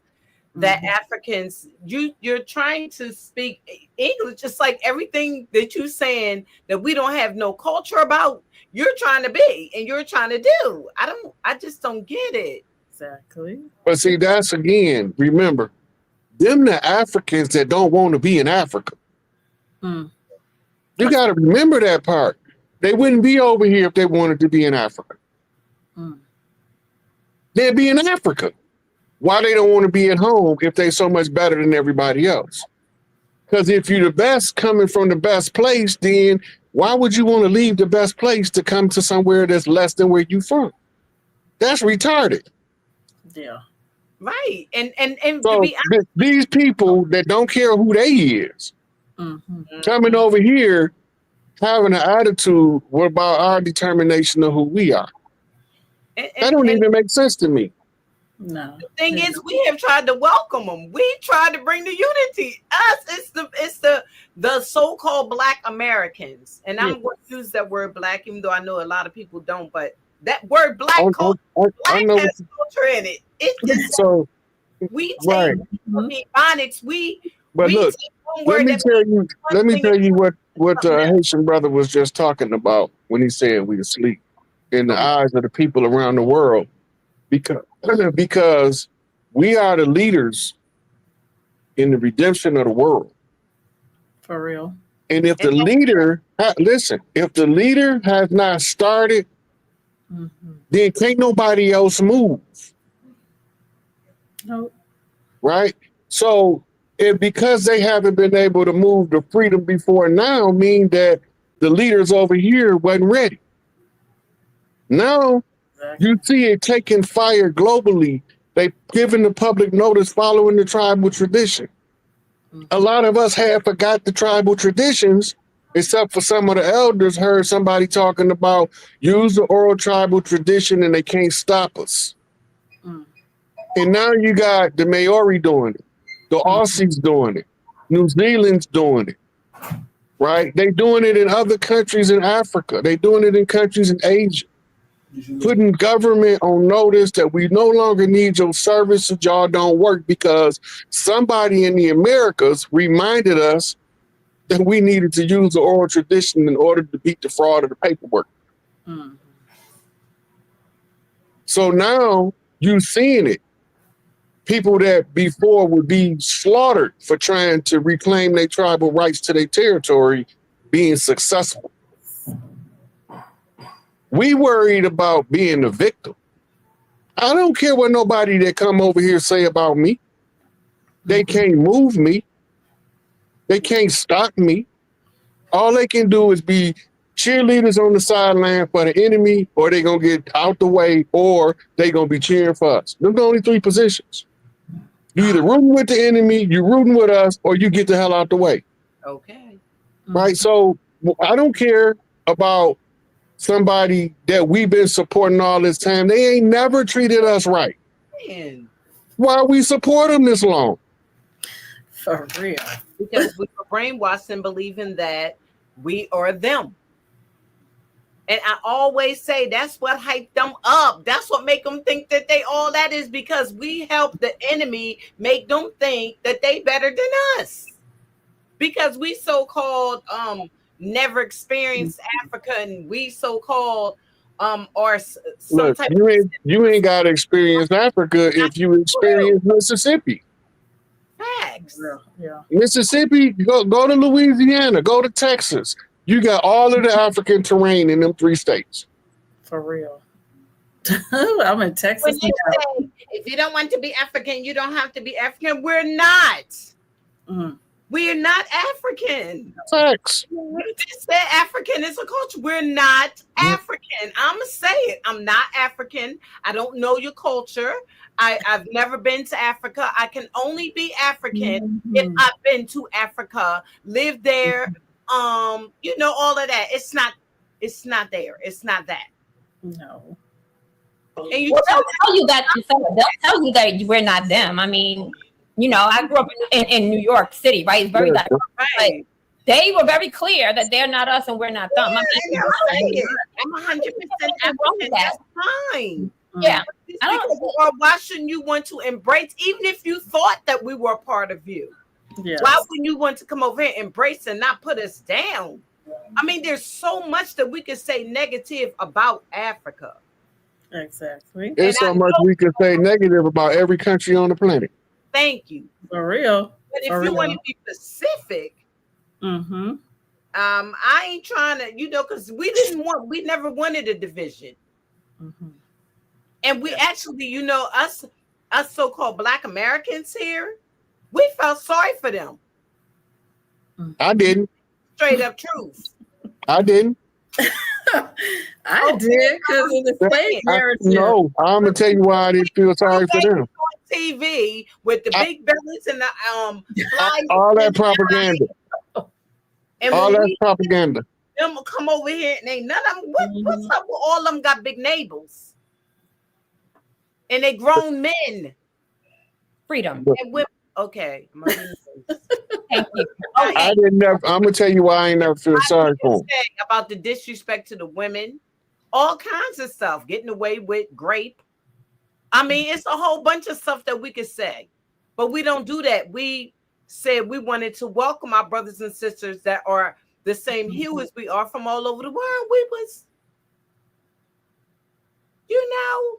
that Africans, you're trying to speak English, just like everything that you're saying that we don't have no culture about, you're trying to be and you're trying to do. I just don't get it. Exactly. But see, that's again, remember, them the Africans that don't want to be in Africa. You got to remember that part. They wouldn't be over here if they wanted to be in Africa. They'd be in Africa. Why they don't want to be at home if they're so much better than everybody else? Because if you're the best coming from the best place, then why would you want to leave the best place to come to somewhere that's less than where you from? That's retarded. Yeah. Right. And so to be honest, these people that don't care who they is, coming over here, having an attitude about our determination of who we are. That don't even make sense to me. No. The thing is, we have tried to welcome them. We tried to bring the unity. It's the so-called Black Americans, and I'm going to use that word Black, even though I know a lot of people don't. But that word Black culture, Black has culture in it. It's just so we take phonics. But look, let me tell you what Haitian brother was just talking about when he said we asleep in the eyes of the people around the world, because we are the leaders in the redemption of the world. For real. And if the leader, if the leader has not started, then can't nobody else move. Nope. Right? So because they haven't been able to move to freedom before now, mean that the leaders over here wasn't ready. Now you see it taking fire globally. They've given the public notice following the tribal tradition. A lot of us have forgot the tribal traditions, except for some of the elders heard somebody talking about use the oral tribal tradition and they can't stop us. And now you got the Maori doing it, the Aussies doing it, New Zealand's doing it, right? They doing it in other countries in Africa. They doing it in countries in Asia. Putting government on notice that we no longer need your services, y'all don't work, because somebody in the Americas reminded us that we needed to use the oral tradition in order to beat the fraud of the paperwork. So now you're seeing it. people that before would be slaughtered for trying to reclaim their tribal rights to their territory being successful. We worried about being the victim. I don't care what nobody that come over here say about me. They can't move me. They can't stop me. All they can do is be cheerleaders on the sideline for the enemy, or they gonna get out the way, or they gonna be cheering for us. Them the only three positions. You either rooting with the enemy, you rooting with us, or you get the hell out the way. Okay. Right? So I don't care about somebody that we've been supporting all this time. They ain't never treated us right. Man. Why we support them this long? For real. Because we were brainwashed in believing that we are them. And I always say that's what hyped them up. That's what make them think that they all that is, because we help the enemy make them think that they better than us. Because we so-called never experienced Africa, and we so-called are some Look, type you ain't got to experience Africa if you experience Mississippi. facts. Yeah. Mississippi, go to Louisiana, go to Texas. You got all of the African terrain in them 3 states. For real. I'm in Texas. When they say, if you don't want to be African, you don't have to be African. We're not. We're not African. Facts. You just said African is a culture. We're not African. I'm going to say it. I'm not African. I don't know your culture. I've never been to Africa. I can only be African if I've been to Africa, lived there, you know, all of that. It's not there. It's not that. No. And they'll tell you that themselves. They'll tell you that we're not them. I mean, you know, I grew up in New York City, right? It's very diverse. But they were very clear that they're not us and we're not them. I'm 100% African. That's fine. Yeah. Why shouldn't you want to embrace, even if you thought that we were a part of you? Yes. Why wouldn't you want to come over here and embrace and not put us down? I mean, there's so much that we could say negative about Africa. Exactly. There's so much we could say negative about every country on the planet. Thank you. For real. But if you want to be specific, I ain't trying to, you know, because we never wanted a division. And we actually, you know, us so-called Black Americans here, we felt sorry for them. I didn't. Straight up truth. I didn't. I did, because of the slave narrative. No, I'm gonna tell you why I didn't feel sorry for them. TV with the big bellies and the all that propaganda. And all that propaganda. Them come over here and ain't none of them. What's up with all of them got big neighbors? And they grown men. Freedom. And women. Okay. Thank you. Okay. I didn't never. I'm gonna tell you why I ain't never feel sorry for them. About the disrespect to the women, all kinds of stuff, getting away with grape. I mean, it's a whole bunch of stuff that we could say, but we don't do that. We said we wanted to welcome our brothers and sisters that are the same hue as we are from all over the world. We was, you know,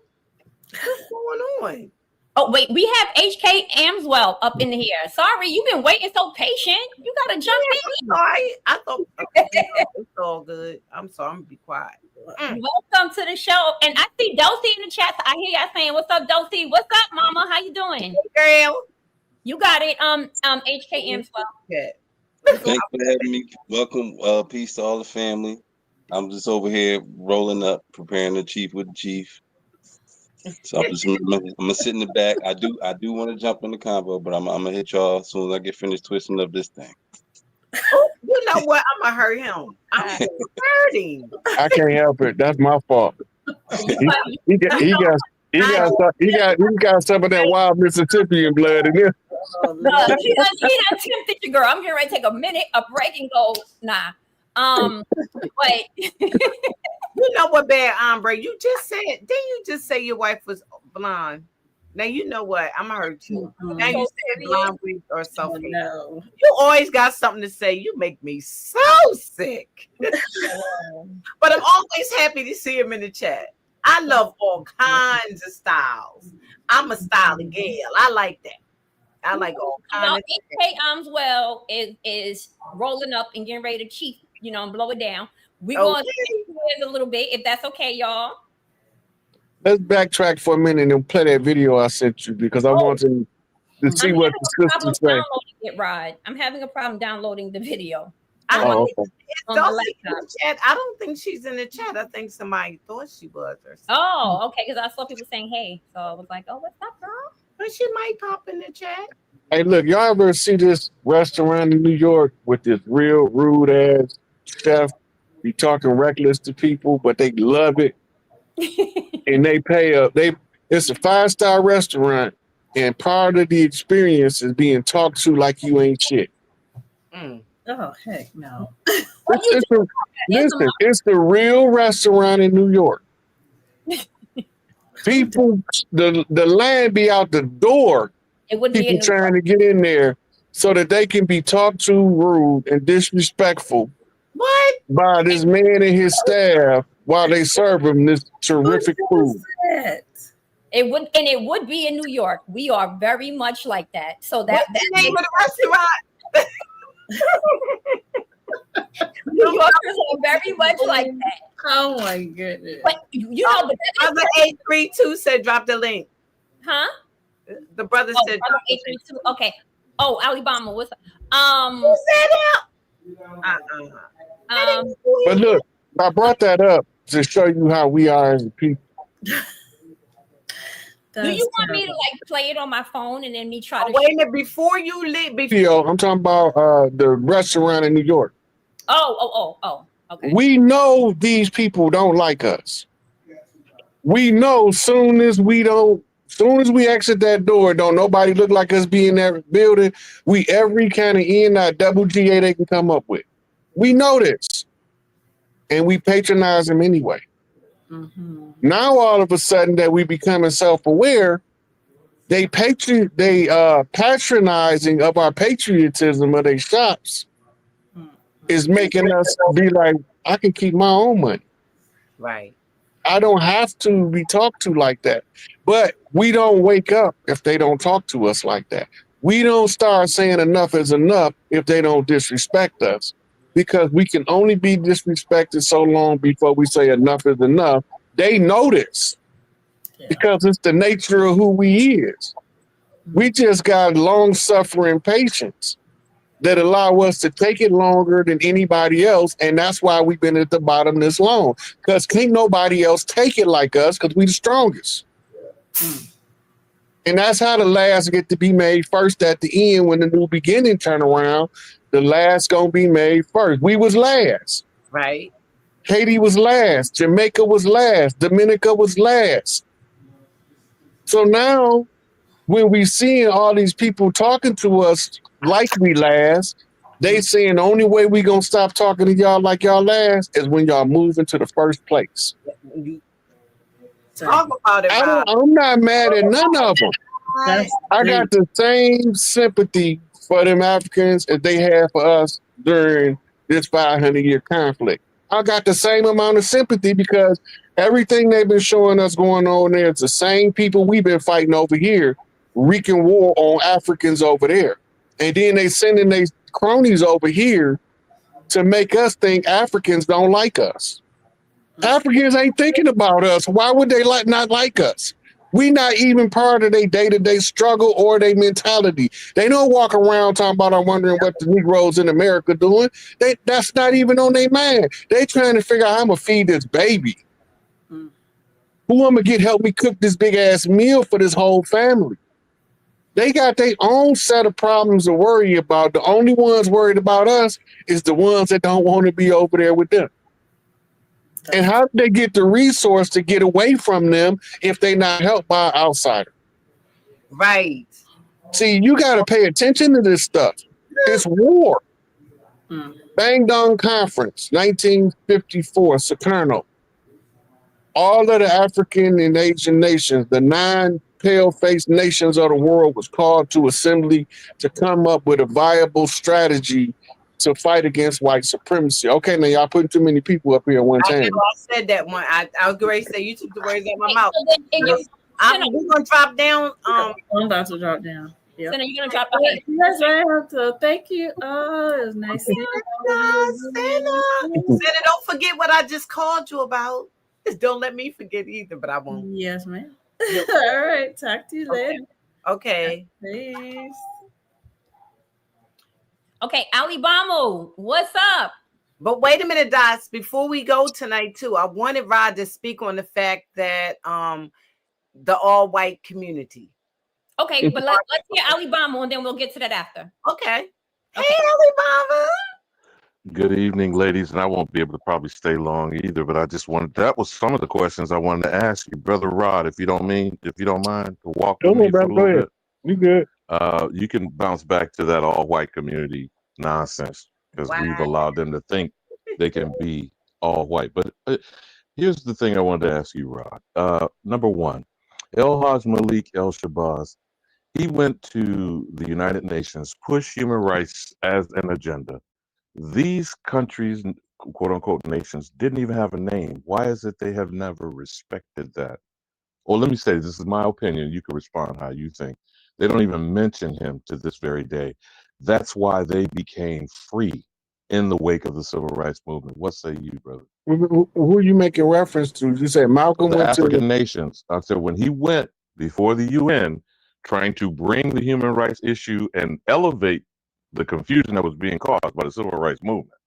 what's going on? Oh, wait, we have HK Amswell up in here. Sorry, you've been waiting so patient. You got to jump in. Sorry, I thought it's all good. I'm sorry, I'm going to be quiet. Welcome to the show. And I see Dulcie in the chat. I hear y'all saying, what's up, Dulcie? What's up, mama? How you doing? Hey, girl. You got it, HK Amswell. Okay. Thanks for having me. Welcome. Peace to all the family. I'm just over here rolling up, preparing the chief with the chief. So I'm gonna sit in the back. I do want to jump in the convo, but I'm gonna hit y'all as soon as I get finished twisting up this thing. Oh, you know what? I'm gonna hurt him. I'm gonna hurt him. I can't help it. That's my fault. He got some of that wild Mississippian blood in there. He done tempted you, girl. I'm getting ready to take a break and go, nah. Wait. You know what, bad hombre? You just said, didn't you just say your wife was blonde? Now you know what? I'm gonna hurt you. Now you said blonde wig or something. No. You always got something to say. You make me so sick. But I'm always happy to see him in the chat. I love all kinds of styles. I'm a styling gal. I like that. I like all kinds of HK Armswell is rolling up and getting ready to chief, and blow it down. We're going to switch gears a little bit, if that's okay, y'all. Let's backtrack for a minute and play that video I sent you because I want to see what the sisters say. Downloading it, Rod. I'm having a problem downloading the video. I on my laptop. I don't think she's in the chat. I think somebody thought she was or something. Oh, okay. Because I saw people saying hey. So I was like, oh, what's up, girl? But she might pop in the chat. Hey, look, y'all ever see this restaurant in New York with this real rude ass chef be talking reckless to people, but they love it? And they pay it's a 5-star restaurant, and part of the experience is being talked to like you ain't shit. Oh, heck no. It's the real restaurant in New York. People, the line be out the door. It would people trying to get in there so that they can be talked to rude and disrespectful. What? By this man and his staff while they serve him this terrific food. It would be in New York. We are very much like that. So what's the name of the restaurant? New Yorkers are very much like that. Oh my goodness. But but brother 832 said drop the link. Huh? The brother said brother 832. Okay. Oh, Alabama, what's up? Who said that? But look, I brought that up to show you how we are as a people. Do you want me to play it on my phone and then me try to wait a minute before you leave? I'm talking about the restaurant in New York. Oh, okay. We know these people don't like us. We know soon as we exit that door, don't nobody look like us be in that building. We every kind of double GA they can come up with. We know this. And we patronize them anyway. Mm-hmm. Now all of a sudden that we becoming self-aware, they patronizing of our patriotism of their shops is making us be like, I can keep my own money. Right. I don't have to be talked to like that. But we don't wake up if they don't talk to us like that. We don't start saying enough is enough if they don't disrespect us. Because we can only be disrespected so long before we say enough is enough. They know this because it's the nature of who we is. We just got long-suffering patience that allow us to take it longer than anybody else. And that's why we've been at the bottom this long. Because can't nobody else take it like us because we the strongest. And that's how the last get to be made first at the end when the new beginning turn around. The last gonna be made first. We was last. Right. Haiti was last. Jamaica was last. Dominica was last. So now when we seeing all these people talking to us like we last, they saying the only way we gonna stop talking to y'all like y'all last is when y'all move into the first place. Talk about it. I'm not mad at none of them. I got the same sympathy for them Africans as they had for us during this 500-year conflict. I got the same amount of sympathy because everything they've been showing us going on there, it's the same people we've been fighting over here, wreaking war on Africans over there. And then they sending their cronies over here to make us think Africans don't like us. Africans ain't thinking about us. Why would they not like us? We not even part of their day-to-day struggle or their mentality. They don't walk around talking about, I'm wondering what the Negroes in America doing. That's not even on their mind. They trying to figure out how I'm going to feed this baby. Who I'm going to help me cook this big-ass meal for this whole family. They got their own set of problems to worry about. The only ones worried about us is the ones that don't want to be over there with them. And how do they get the resource to get away from them if they're not helped by an outsider? Right. See, you got to pay attention to this stuff. It's war. Bang Dong Conference, 1954, Sukarno. All of the African and Asian nations, the 9 pale-faced nations of the world was called to assembly to come up with a viable strategy to fight against white supremacy. Okay, now y'all putting too many people up here at one I know time. I said that one. I was going to say you took the words out of my mouth. So then, We're gonna drop down. I'm about to drop down. Yep. Senna, you're gonna drop. Okay. Yes, I have to. Thank you. Oh, it was nice seeing you. Senna, don't forget what I just called you about. Just don't let me forget either, but I won't. Yes, ma'am. All right. Talk to you later. Okay. Peace. Okay, Alibama, what's up? But wait a minute, Dots. Before we go tonight, too, I wanted Rod to speak on the fact that the all-white community. Okay, but let's hear Alibama, and then we'll get to that after. Okay. Hey, Alibama. Good evening, ladies, and I won't be able to probably stay long either, but I just wanted, that was some of the questions I wanted to ask you, Brother Rod, if you don't mind, to walk with me for a little bit. You good. You can bounce back to that all-white community nonsense, because we've allowed them to think they can be all white. But here's the thing I wanted to ask you, Rod. Number one, El-Haj Malik El-Shabazz, he went to the United Nations, pushed human rights as an agenda. These countries, quote unquote nations, didn't even have a name. Why is it they have never respected that? Or let me say, this is my opinion. You can respond how you think. They don't even mention him to this very day. That's why they became free in the wake of the civil rights movement. What say you, brother? Who are you making reference to? You said Malcolm went to African nations. I said when he went before the UN, trying to bring the human rights issue and elevate the confusion that was being caused by the civil rights movement,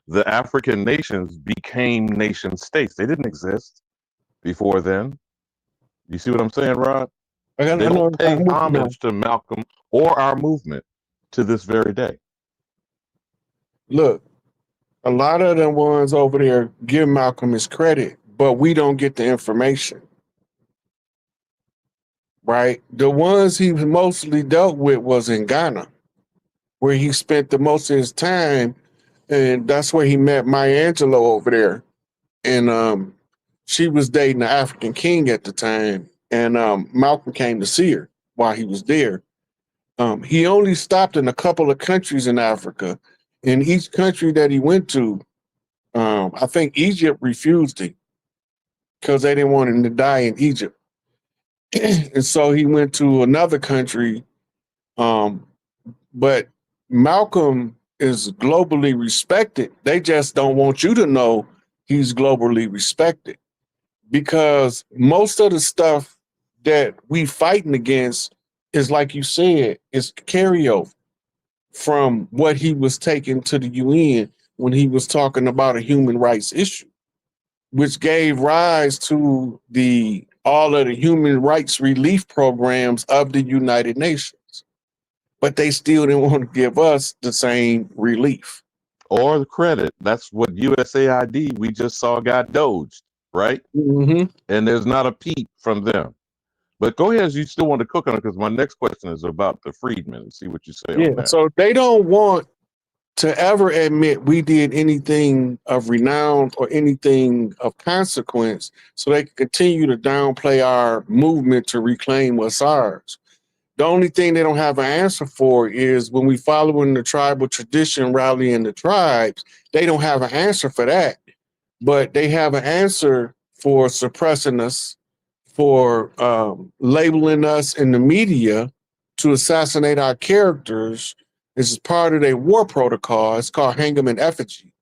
the African nations became nation states. They didn't exist before then. You see what I'm saying, Rod? They don't pay homage to Malcolm or our movement to this very day. Look, a lot of the ones over there give Malcolm his credit, but we don't get the information. Right? The ones he mostly dealt with was in Ghana, where he spent the most of his time, and that's where he met Maya Angelou over there. And she was dating the African king at the time, and Malcolm came to see her while he was there. He only stopped in a couple of countries in Africa. In each country that he went to, I think Egypt refused him because they didn't want him to die in Egypt. And so he went to another country. But Malcolm is globally respected. They just don't want you to know he's globally respected, because most of the stuff that we fighting against is, like you said, is carryover from what he was taking to the UN when he was talking about a human rights issue, which gave rise to all of the human rights relief programs of the United Nations. But they still didn't want to give us the same relief. Or the credit. That's what USAID we just saw got doged, right? Mm-hmm. And there's not a peep from them. But go ahead, you still want to cook on it, because my next question is about the freedmen and see what you say on that. So they don't want to ever admit we did anything of renown or anything of consequence, so they can continue to downplay our movement to reclaim what's ours. The only thing they don't have an answer for is when we follow in the tribal tradition, rallying the tribes, they don't have an answer for that. But they have an answer for suppressing us, for labeling us in the media to assassinate our characters. This is part of their war protocol. It's called hang 'em in effigy.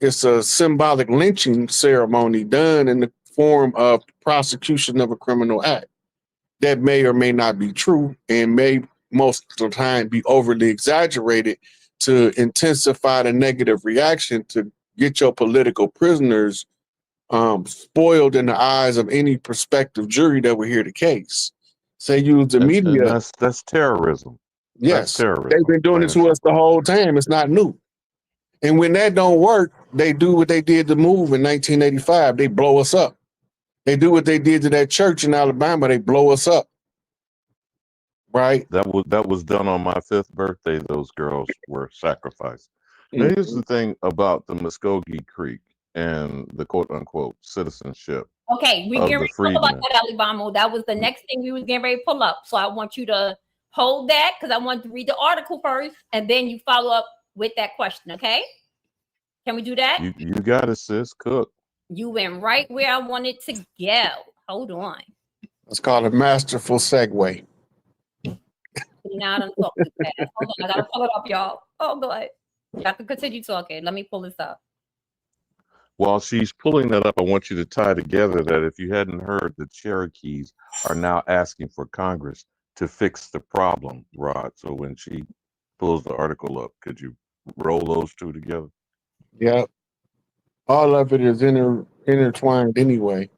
It's a symbolic lynching ceremony done in the form of prosecution of a criminal act that may or may not be true, and may most of the time be overly exaggerated to intensify the negative reaction to get your political prisoners spoiled in the eyes of any prospective jury that will hear the case. Say use the media. That's terrorism. Yes, that's terrorism. They've been doing it to us the whole time. It's not new. And when that don't work, they do what they did to MOVE in 1985. They blow us up. They do what they did to that church in Alabama. They blow us up. Right? That was done on my 5th birthday. Those girls were sacrificed. Now, here's the thing about the Muskogee Creek and the quote unquote citizenship. Okay, we get ready to pull up that, Alibama. That was the next thing we was getting ready to pull up. So I want you to hold that, because I want to read the article first, and then you follow up with that question, okay? Can we do that? You got it, sis. Cook. You went right where I wanted to go. Hold on. It's called a masterful segue. Now I done talk too fast. Hold on, I gotta pull it up, y'all. Oh, good. Y'all can continue talking. Let me pull this up. While she's pulling that up, I want you to tie together that if you hadn't heard, the Cherokees are now asking for Congress to fix the problem, Rod. So when she pulls the article up, could you roll those two together? Yep. All of it is intertwined anyway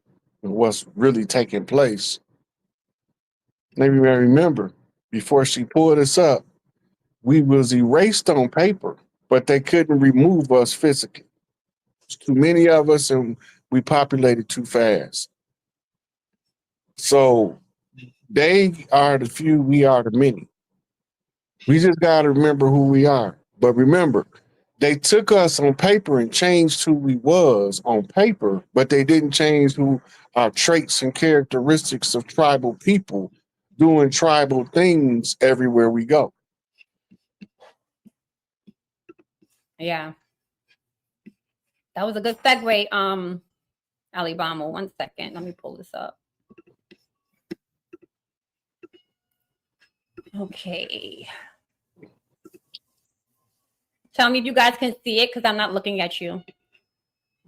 with what's really taking place. Maybe I remember before she pulled us up, we was erased on paper, but they couldn't remove us physically. There's too many of us and we populated too fast. So they are the few, we are the many. We just got to remember who we are. But remember, they took us on paper and changed who we was on paper, but they didn't change who our traits and characteristics of tribal people doing tribal things everywhere we go. Yeah. That was a good segue, Alibama. 1 second. Let me pull this up. Okay. Tell me if you guys can see it, because I'm not looking at you.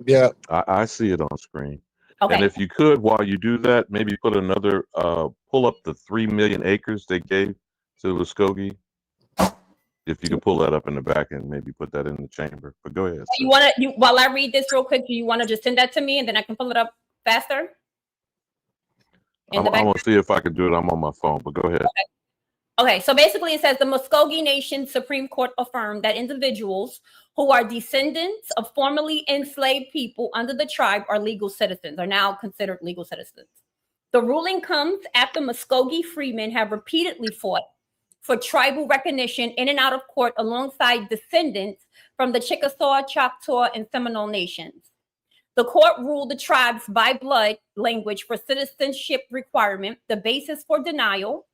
Yeah. I see it on screen. Okay. And if you could, while you do that, maybe put another, pull up the 3 million acres they gave to Muskogee. If you could pull that up in the back and maybe put that in the chamber. But go ahead. You want to, while I read this real quick, do you want to just send that to me and then I can pull it up faster? I'm going to see if I can do it. I'm on my phone, but go ahead. Okay, so basically it says the Muskogee Nation Supreme Court affirmed that individuals who are descendants of formerly enslaved people under the tribe are legal citizens, are now considered legal citizens. The ruling comes after Muskogee freemen have repeatedly fought for tribal recognition in and out of court alongside descendants from the Chickasaw, Choctaw, and Seminole nations. The court ruled the tribe's by blood language for citizenship requirement, the basis for denial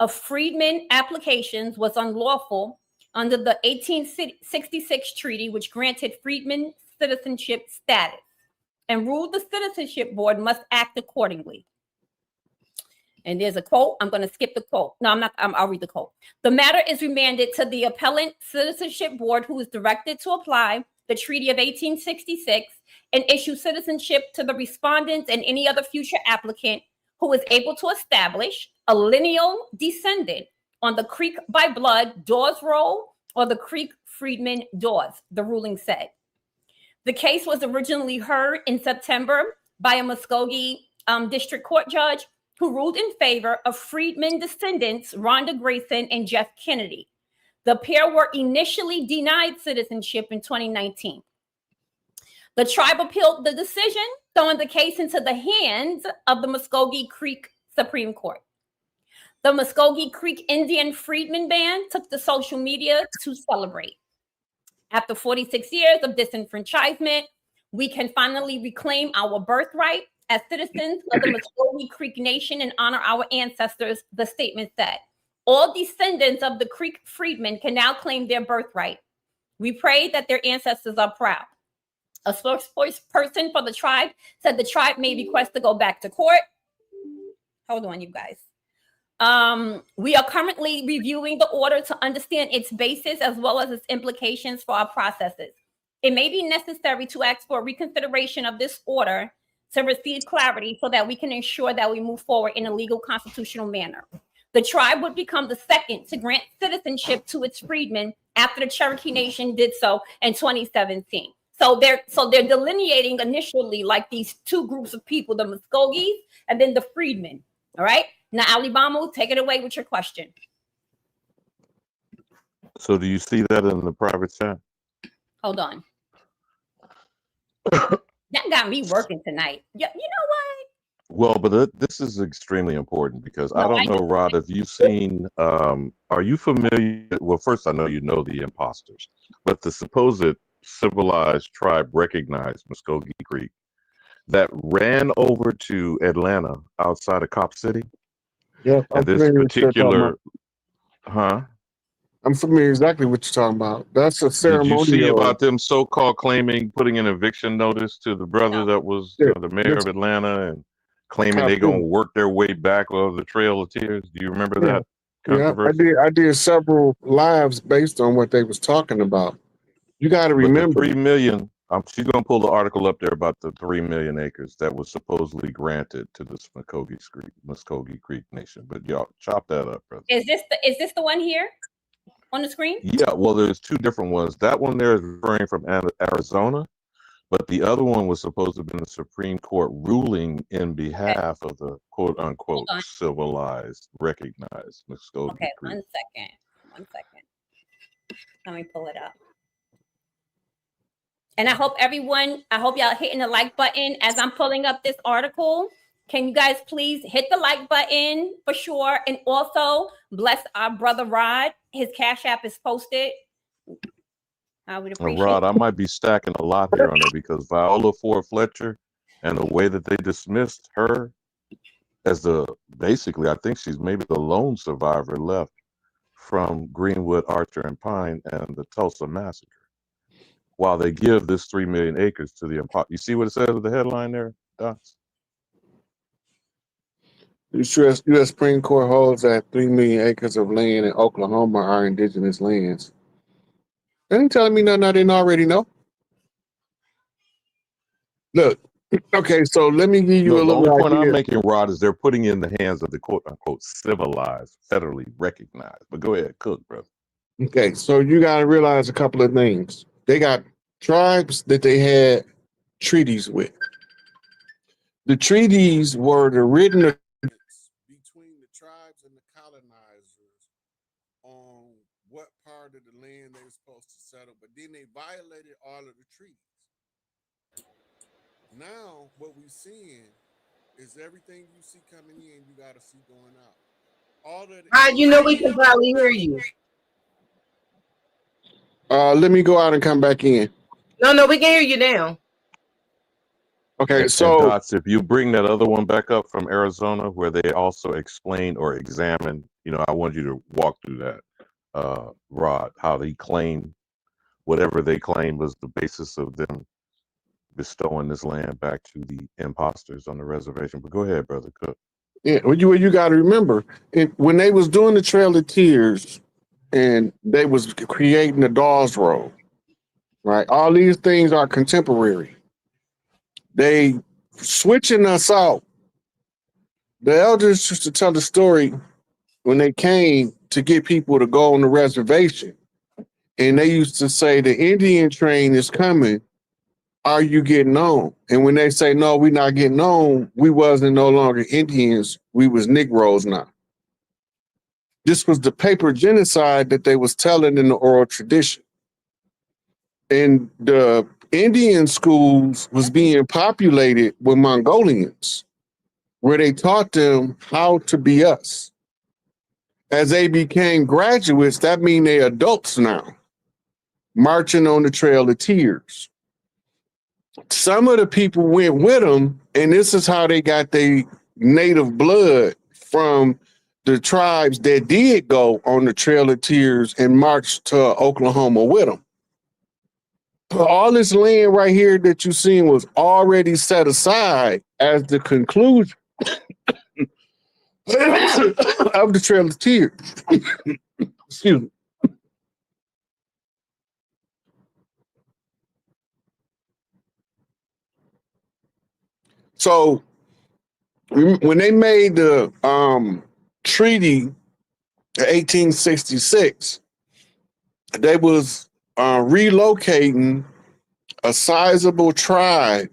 of freedmen applications, was unlawful under the 1866 treaty, which granted freedmen citizenship status, and ruled the Citizenship Board must act accordingly. And there's a quote. I'm going to skip the quote. No, I'm not. I'll read the quote. The matter is remanded to the Appellant Citizenship Board, who is directed to apply the Treaty of 1866 and issue citizenship to the respondents and any other future applicant who is able to establish a lineal descendant on the Creek by blood Dawes roll or the Creek Freedman Dawes, the ruling said. The case was originally heard in September by a Muskogee district court judge who ruled in favor of freedmen descendants Rhonda Grayson and Jeff Kennedy. The pair were initially denied citizenship in 2019. The tribe appealed the decision, throwing the case into the hands of the Muskogee Creek Supreme Court. The Muskogee Creek Indian Freedmen Band took to social media to celebrate. After 46 years of disenfranchisement, we can finally reclaim our birthright as citizens of the Muskogee Creek Nation and honor our ancestors, the statement said. All descendants of the Creek freedmen can now claim their birthright. We pray that their ancestors are proud. A spokesperson for the tribe said the tribe may request to go back to court. Hold on, you guys. We are currently reviewing the order to understand its basis as well as its implications for our processes. It may be necessary to ask for reconsideration of this order to receive clarity so that we can ensure that we move forward in a legal constitutional manner. The tribe would become the second to grant citizenship to its freedmen after the Cherokee Nation did so in 2017. So they're delineating initially like these two groups of people, the Muskogees and then the freedmen. All right. Now, Alibama, take it away with your question. So do you see that in the private chat? Hold on. That got me working tonight. You know what? Well, but this is extremely important because I don't know, Rod, if you've seen, are you familiar? Well, first, I know you know the imposters, but the supposed civilized tribe recognized Muskogee Creek that ran over to Atlanta outside of Cop City. Yeah, and this particular, huh? I'm familiar exactly what you're talking about. That's a Did you see ceremonial. about them so-called claiming putting an eviction notice to the brother that was The, the mayor the of Atlanta and claiming top they're gonna two. work their way back over the Trail of Tears? Do you remember Yeah, that yeah. controversy? I did several lives based on what they was talking about. You got to But the remember. 3 million, she's gonna pull the article up there about the 3 million acres that was supposedly granted to the Muskogee Creek Nation. But y'all chop that up, brother. Is this the one here on the screen? Yeah, well, there's two different ones. That one there is referring from Arizona, but the other one was supposed to have been the Supreme Court ruling in behalf of the quote unquote Hold on. civilized, recognized Muskogee Okay, Creek. 1 second. 1 second. Let me pull it up. And I hope y'all hitting the like button as I'm pulling up this article. Can you guys please hit the like button for sure? And also bless our brother Rod. His Cash App is posted. I would appreciate Rod, I might be stacking a lot here on there because Viola Ford Fletcher and the way that they dismissed her as basically, I think she's maybe the lone survivor left from Greenwood, Archer, and Pine and the Tulsa massacre. While they give this 3 million acres to the, you see what it says with the headline there, Docs? The U.S. Supreme Court holds that 3 million acres of land in Oklahoma are indigenous lands. They ain't telling me nothing I didn't already know. Look, okay, so let me give you No, a the only little point I'm idea. making, Rod, is they're putting in the hands of the quote unquote civilized, federally recognized. But go ahead, cook, brother. Okay, so you got to realize a couple of things. They got tribes that they had treaties with. The treaties were the written agreements between the tribes and the colonizers on what part of the land they were supposed to settle, but then they violated all of the treaties. Now, what we're seeing is everything you see coming in, you got to see going out. All of the You know we can probably hear you. let me go out and come back in. No, we can hear you now. Okay, And so Dots, if you bring that other one back up from Arizona, where they also explain or examine, I want you to walk through that, Rod, how they claim whatever they claim was the basis of them bestowing this land back to the imposters on the reservation. But go ahead, brother Cook. yeah, what you got to remember, when they was doing the Trail of Tears, and they was creating the Dawes Road, right? All these things are contemporary. They switching us out. The elders used to tell the story when they came to get people to go on the reservation, and they used to say the Indian train is coming. Are you getting on? And when they say no, we're not getting on, we wasn't no longer Indians. We was Negroes now. This was the paper genocide that they was telling in the oral tradition. And the Indian schools was being populated with Mongolians, where they taught them how to be us. As they became graduates, that means they adults now, marching on the Trail of Tears. Some of the people went with them, and this is how they got their native blood from the tribes that did go on the Trail of Tears and marched to Oklahoma with them. All this land right here that you seen was already set aside as the conclusion of the Trail of Tears. Excuse me. So when they made the treaty in 1866, they was relocating a sizable tribe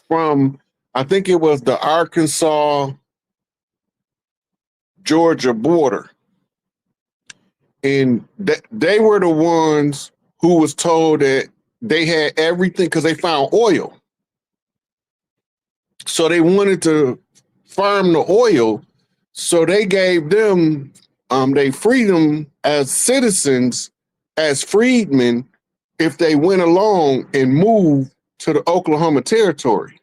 from, I think it was the Arkansas Georgia border. And they were the ones who was told that they had everything because they found oil. So they wanted to farm the oil. So they gave them they freedom as citizens, as freedmen, if they went along and moved to the Oklahoma Territory.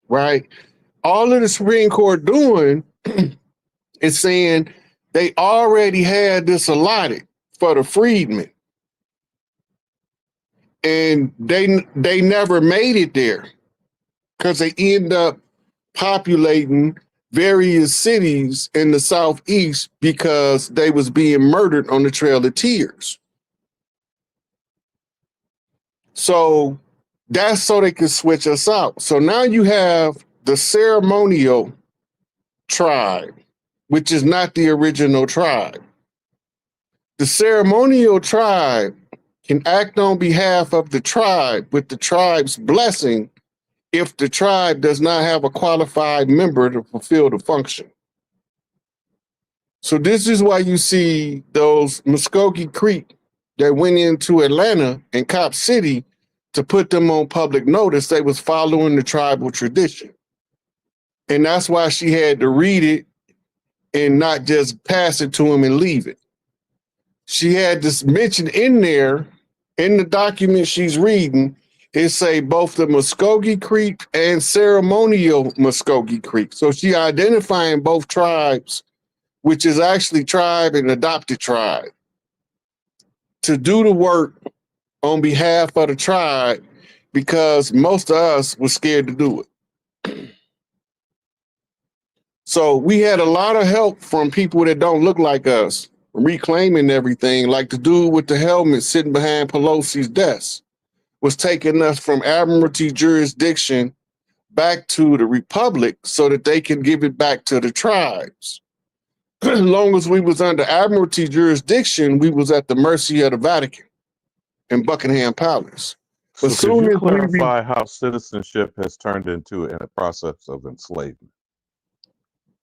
Right? All of the Supreme Court doing is saying they already had this allotted for the freedmen. And they never made it there because they end up populating various cities in the Southeast because they was being murdered on the Trail of Tears. So that's so they could switch us out. So now you have the ceremonial tribe, which is not the original tribe. The ceremonial tribe can act on behalf of the tribe with the tribe's blessing if the tribe does not have a qualified member to fulfill the function. So this is why you see those Muskogee Creek that went into Atlanta and Cop City to put them on public notice they was following the tribal tradition. And that's why she had to read it and not just pass it to him and leave it. She had this mention in there, in the document she's reading, it say both the Muskogee Creek and ceremonial Muskogee Creek. So she identifying both tribes, which is actually tribe and adopted tribe, to do the work on behalf of the tribe because most of us were scared to do it. So we had a lot of help from people that don't look like us, reclaiming everything, like the dude with the helmet sitting behind Pelosi's desk was taking us from Admiralty jurisdiction back to the Republic so that they can give it back to the tribes. As long as we was under Admiralty jurisdiction, we was at the mercy of the Vatican and Buckingham Palace. So But could you clarify how citizenship has turned into a process of enslavement?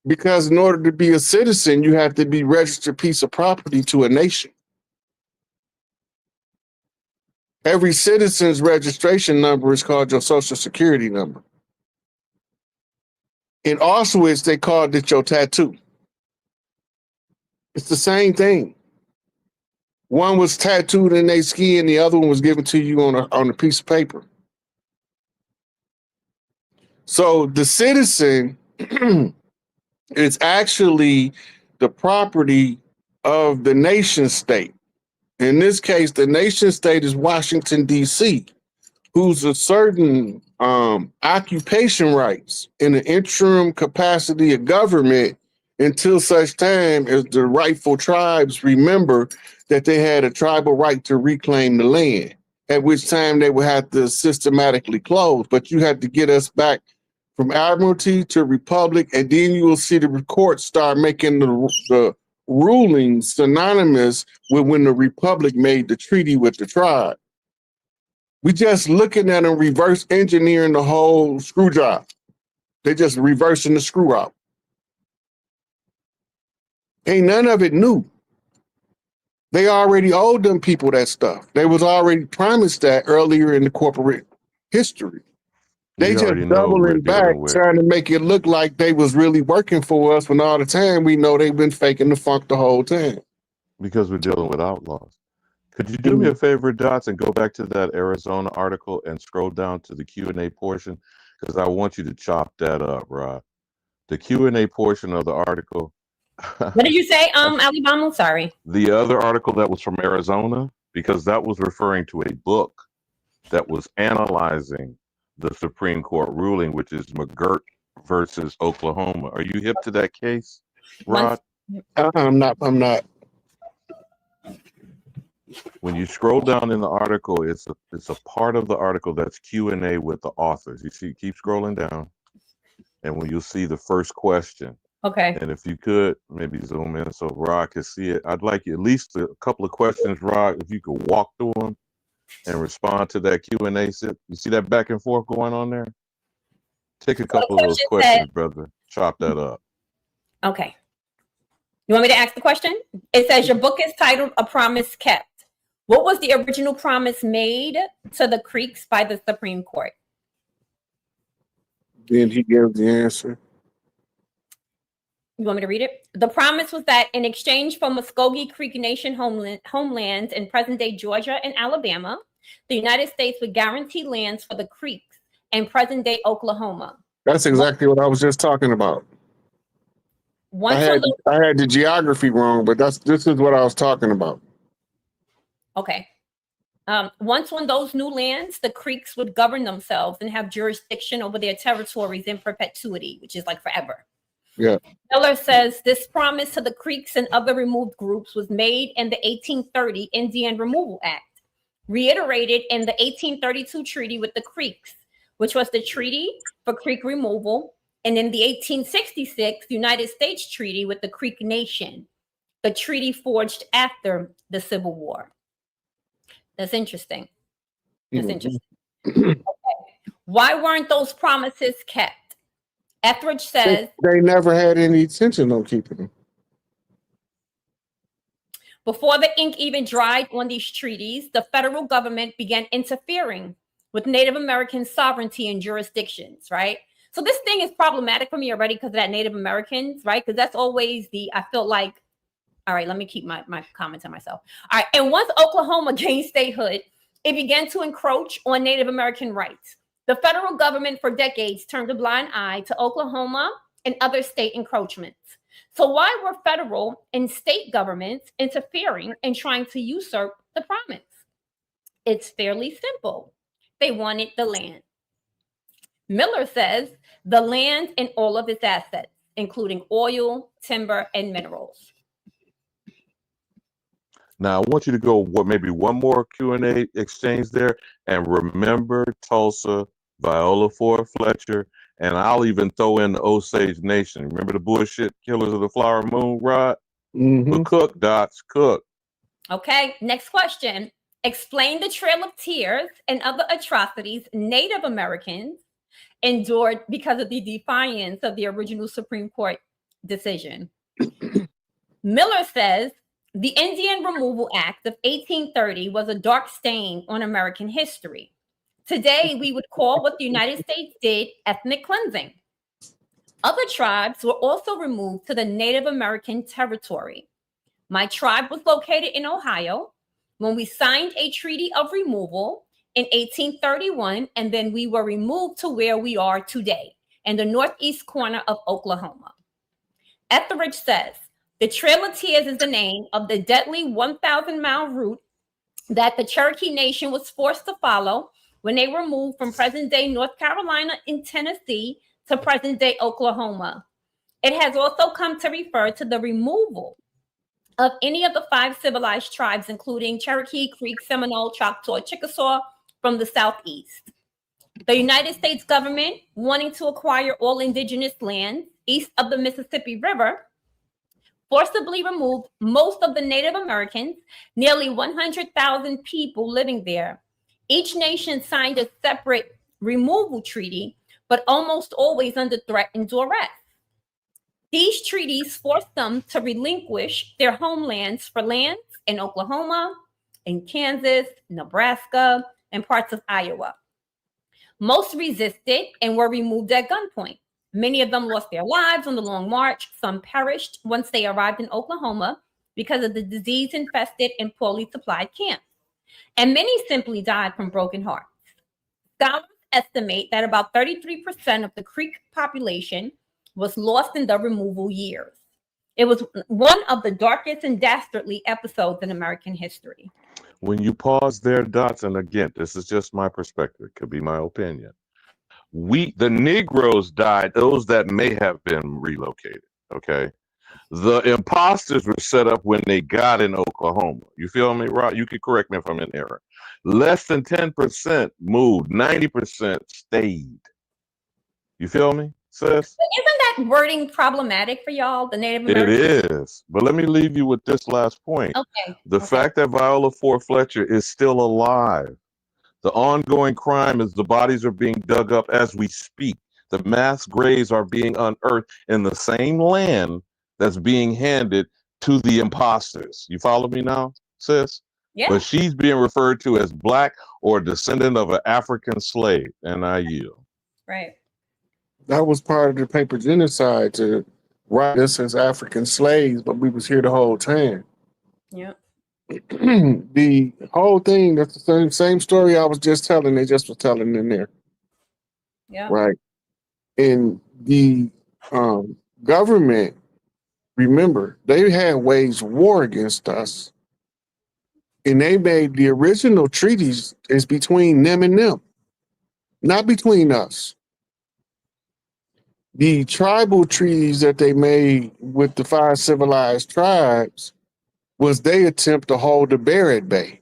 Because in order to be a citizen, you have to be registered piece of property to a nation. Every citizen's registration number is called your social security number. In Auschwitz, they called it your tattoo. It's the same thing. One was tattooed in their skin, the other one was given to you on a piece of paper. So the citizen is actually the property of the nation state. In this case, the nation state is Washington, D.C., who's a certain occupation rights in the interim capacity of government until such time as the rightful tribes remember that they had a tribal right to reclaim the land, at which time they would have to systematically close. But you had to get us back from Admiralty to Republic, and then you will see the courts start making the rulings synonymous with when the Republic made the treaty with the tribe. We just looking at them reverse engineering the whole screw job. They just reversing the screw out. Ain't none of it new. They already owed them people that stuff. They was already promised that earlier in the corporate history. They just doubling back, trying to make it look like they was really working for us when all the time we know they've been faking the funk the whole time. Because we're dealing with outlaws. Could you do me a favor, Dots, and go back to that Arizona article and scroll down to the Q&A portion? Because I want you to chop that up, Rod. The Q&A portion of the article. What did you say, Alabama? Sorry. The other article that was from Arizona, because that was referring to a book that was analyzing the Supreme Court ruling, which is McGirt versus Oklahoma. Are you hip to that case, Rod? I'm not. When you scroll down in the article, it's a part of the article that's Q&A with the authors. You see, keep scrolling down, and when you'll see the first question. Okay. And if you could maybe zoom in so Rod can see it, I'd like at least a couple of questions, Rod, if you could walk through them and respond to that Q&A. You see that back and forth going on there? Take a couple of those questions, brother. Chop that up. Okay. You want me to ask the question? It says your book is titled A Promise Kept. What was the original promise made to the Creeks by the Supreme Court? Then he gave the answer. You want me to read it? The promise was that in exchange for Muskogee Creek Nation homelands in present-day Georgia and Alabama, the United States would guarantee lands for the Creeks in present-day Oklahoma. That's exactly what I was just talking about. Once I on had those, I had the geography wrong, but this is what I was talking about. okay. Once on those new lands, the Creeks would govern themselves and have jurisdiction over their territories in perpetuity, which is like forever. Yeah. Miller says this promise to the Creeks and other removed groups was made in the 1830 Indian Removal Act, reiterated in the 1832 treaty with the Creeks, which was the Treaty for Creek Removal, and in the 1866 United States Treaty with the Creek Nation, the treaty forged after the Civil War. That's interesting. That's interesting. Okay. Why weren't those promises kept? Etheridge says they never had any intention on keeping them. Before the ink even dried on these treaties, the federal government began interfering with Native American sovereignty and jurisdictions, right? So this thing is problematic for me already because of that Native Americans, right? Because that's always I feel like, all right, let me keep my comment to myself. All right, and once Oklahoma gained statehood, it began to encroach on Native American rights. The federal government for decades turned a blind eye to Oklahoma and other state encroachments. So why were federal and state governments interfering and trying to usurp the promise? It's fairly simple. They wanted the land. Miller says the land and all of its assets, including oil, timber, and minerals. Now I want you to go maybe one more Q&A exchange there, and remember Tulsa, Viola Ford Fletcher, and I'll even throw in the Osage Nation. Remember the bullshit killers of the Flower Moon, Rod? But cook, Dots, cook. Okay, next question. Explain the Trail of Tears and other atrocities Native Americans endured because of the defiance of the original Supreme Court decision. Miller says the Indian Removal Act of 1830 was a dark stain on American history. Today, we would call what the United States did ethnic cleansing. Other tribes were also removed to the Native American territory. My tribe was located in Ohio when we signed a treaty of removal in 1831, and then we were removed to where we are today, in the northeast corner of Oklahoma. Etheridge says, the Trail of Tears is the name of the deadly 1,000-mile route that the Cherokee Nation was forced to follow when they were moved from present-day North Carolina and Tennessee to present-day Oklahoma. It has also come to refer to the removal of any of the 5 civilized tribes, including Cherokee, Creek, Seminole, Choctaw, Chickasaw, from the southeast. The United States government, wanting to acquire all indigenous lands east of the Mississippi River, forcibly removed most of the Native Americans, nearly 100,000 people living there. Each nation signed a separate removal treaty, but almost always under threat and duress. These treaties forced them to relinquish their homelands for lands in Oklahoma, in Kansas, Nebraska, and parts of Iowa. Most resisted and were removed at gunpoint. Many of them lost their lives on the long march. Some perished once they arrived in Oklahoma because of the disease-infested and poorly supplied camps. And many simply died from broken hearts. Scholars estimate that about 33% of the Creek population was lost in the removal years. It was one of the darkest and dastardly episodes in American history. When you pause there, Dots, and again, this is just my perspective, it could be my opinion. The Negroes died, those that may have been relocated, okay? The imposters were set up when they got in Oklahoma. You feel me, Rod? You can correct me if I'm in error. Less than 10% moved, 90% stayed. You feel me, sis? But isn't that wording problematic for y'all, the Native Americans? It is. But let me leave you with this last point. Okay. The fact that Viola Ford Fletcher is still alive. The ongoing crime is the bodies are being dug up as we speak. The mass graves are being unearthed in the same land that's being handed to the imposters. You follow me now, sis? Yeah. But she's being referred to as Black or descendant of an African slave, and I yield. Right. That was part of the paper genocide to write us as African slaves, but we was here the whole time. Yeah. The whole thing, that's the same story I was just telling, they just was telling in there. Yeah. Right. And the government Remember, they had waged war against us, and they made the original treaties is between them and them, not between us. The tribal treaties that they made with the 5 civilized tribes was they attempt to hold the bear at bay.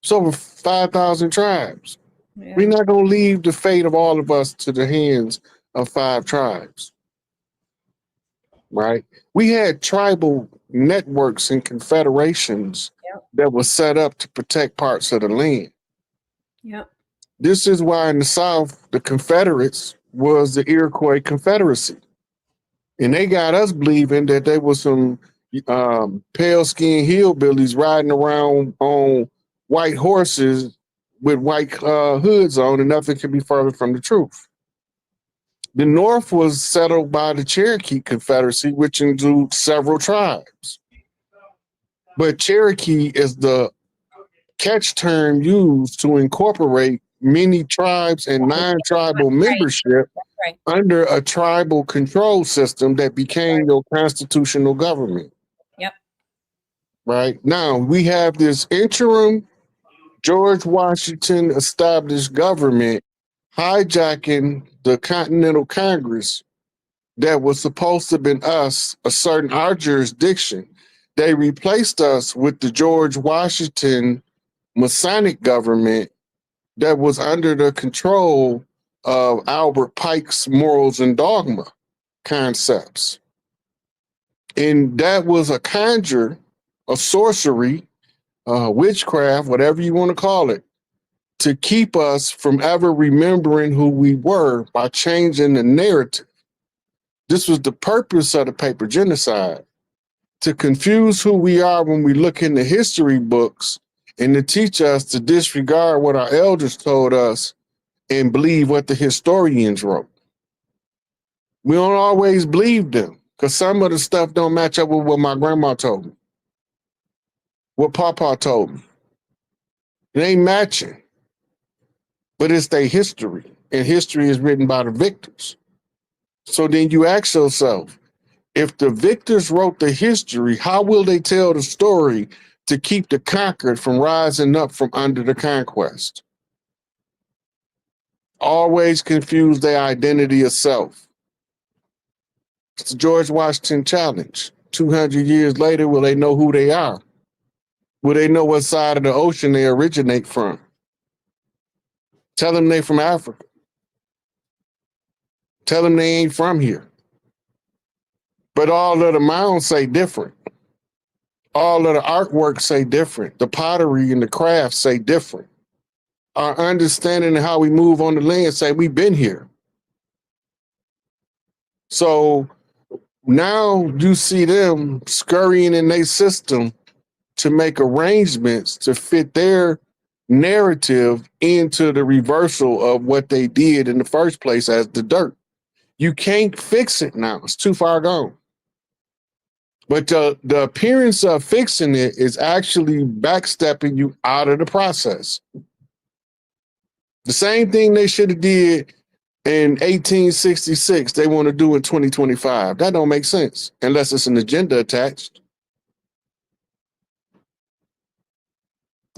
It's over 5,000 tribes. Yeah. We're not going to leave the fate of all of us to the hands of 5 tribes, right? We had tribal networks and confederations that were set up to protect parts of the land. Yep. This is why in the South, the Confederates was the Iroquois Confederacy. And they got us believing that there was some pale-skinned hillbillies riding around on white horses with white hoods on, and nothing could be further from the truth. The North was settled by the Cherokee Confederacy, which includes several tribes. But Cherokee is the catch term used to incorporate many tribes and non-tribal membership under a tribal control system that became your constitutional government. Yep. Right now, we have this interim George Washington established government hijacking the Continental Congress that was supposed to have been us, asserting our jurisdiction. They replaced us with the George Washington Masonic government that was under the control of Albert Pike's morals and dogma concepts. And that was a conjure, a sorcery, witchcraft, whatever you want to call it, to keep us from ever remembering who we were by changing the narrative. This was the purpose of the paper genocide, to confuse who we are when we look in the history books and to teach us to disregard what our elders told us and believe what the historians wrote. We don't always believe them because some of the stuff don't match up with what my grandma told me, what Papa told me. It ain't matching, but it's their history, and history is written by the victors. So then you ask yourself, if the victors wrote the history, how will they tell the story to keep the conquered from rising up from under the conquest? Always confuse their identity of self. It's the George Washington challenge. 200 years later, will they know who they are? Will they know what side of the ocean they originate from? Tell them they from Africa. Tell them they ain't from here. But all of the mounds say different. All of the artwork say different. The pottery and the crafts say different. Our understanding of how we move on the land say we've been here. So now you see them scurrying in their system to make arrangements to fit their narrative into the reversal of what they did in the first place as the dirt. You can't fix it now. It's too far gone. But the appearance of fixing it is actually backstepping you out of the process. The same thing they should have did in 1866, they want to do in 2025. That don't make sense unless it's an agenda attached.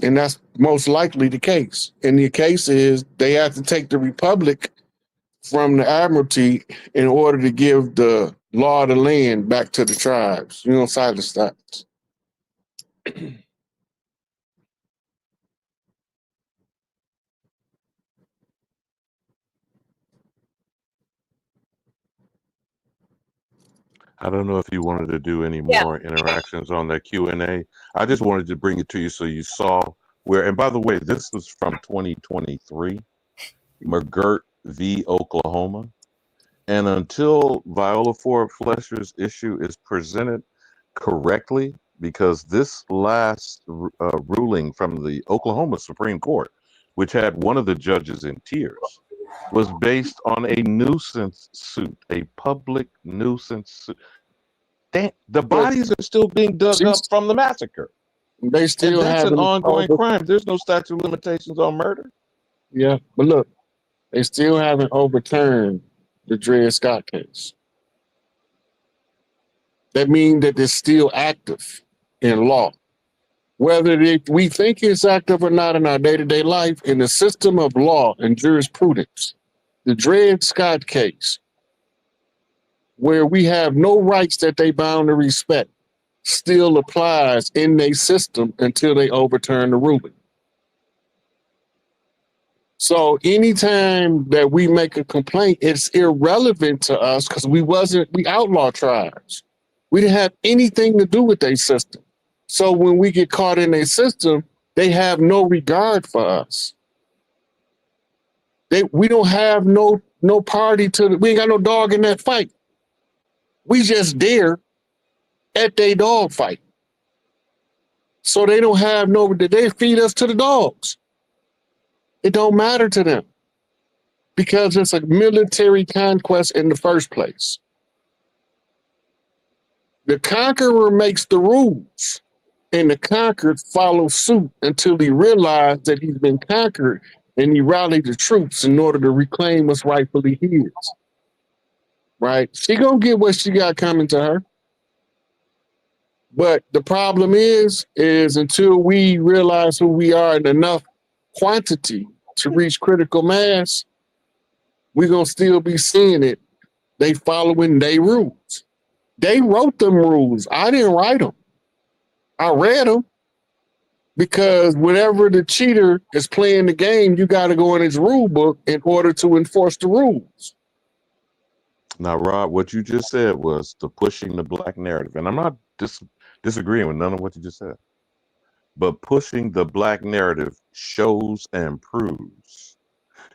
And that's most likely the case. And the case is they have to take the republic from the admiralty in order to give the law of the land back to the tribes. You know, silence that. I don't know if you wanted to do any more interactions on that Q&A. I just wanted to bring it to you so you saw where, and by the way, this was from 2023, McGirt v. Oklahoma. And until Viola Ford Flesher's issue is presented correctly, because this last ruling from the Oklahoma Supreme Court, which had one of the judges in tears, was based on a nuisance suit, a public nuisance suit. The bodies are still being dug up from the massacre. They still and that's have an ongoing crime. There's no statute of limitations on murder. Yeah, but look, they still haven't overturned the Dred Scott case. That means that it's still active in law. Whether we think it's active or not in our day-to-day life, in the system of law and jurisprudence, the Dred Scott case, where we have no rights that they bound to respect, still applies in their system until they overturn the ruling. So anytime that we make a complaint, it's irrelevant to us because we outlaw tribes. We didn't have anything to do with their system. So when we get caught in their system, they have no regard for us. We don't have no party we ain't got no dog in that fight. We just there at their dog fight. So they don't have they feed us to the dogs. It don't matter to them because it's a military conquest in the first place. The conqueror makes the rules and the conquered follow suit until he realizes that he's been conquered and he rallied the troops in order to reclaim what's rightfully his. Right? She gonna get what she got coming to her. But the problem is until we realize who we are in enough quantity to reach critical mass, we're going to still be seeing it. They following their rules. They wrote them rules. I didn't write them. I read them because whenever the cheater is playing the game, you got to go in his rule book in order to enforce the rules. Now, Rob, what you just said was the pushing the black narrative. And I'm not disagreeing with none of what you just said. But pushing the black narrative shows and proves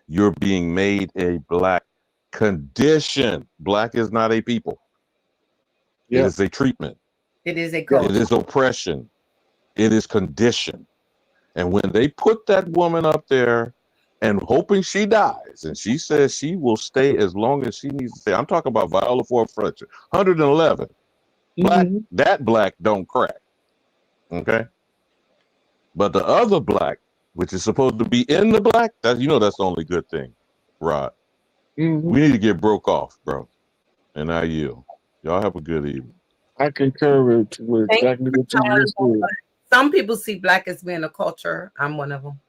you're being made a black condition. Black is not a people. Yep. It is a treatment. It is a culture. It is oppression. It is condition. And when they put that woman up there and hoping she dies, and she says she will stay as long as she needs to stay. I'm talking about Viola Ford Fletcher, 111. Black, that black don't crack. Okay? But the other black, which is supposed to be in the black, that's the only good thing, Rod. We need to get broke off, bro. And I yield. Y'all have a good evening. I concur with exactly what you just said. Some people see black as being a culture. I'm one of them.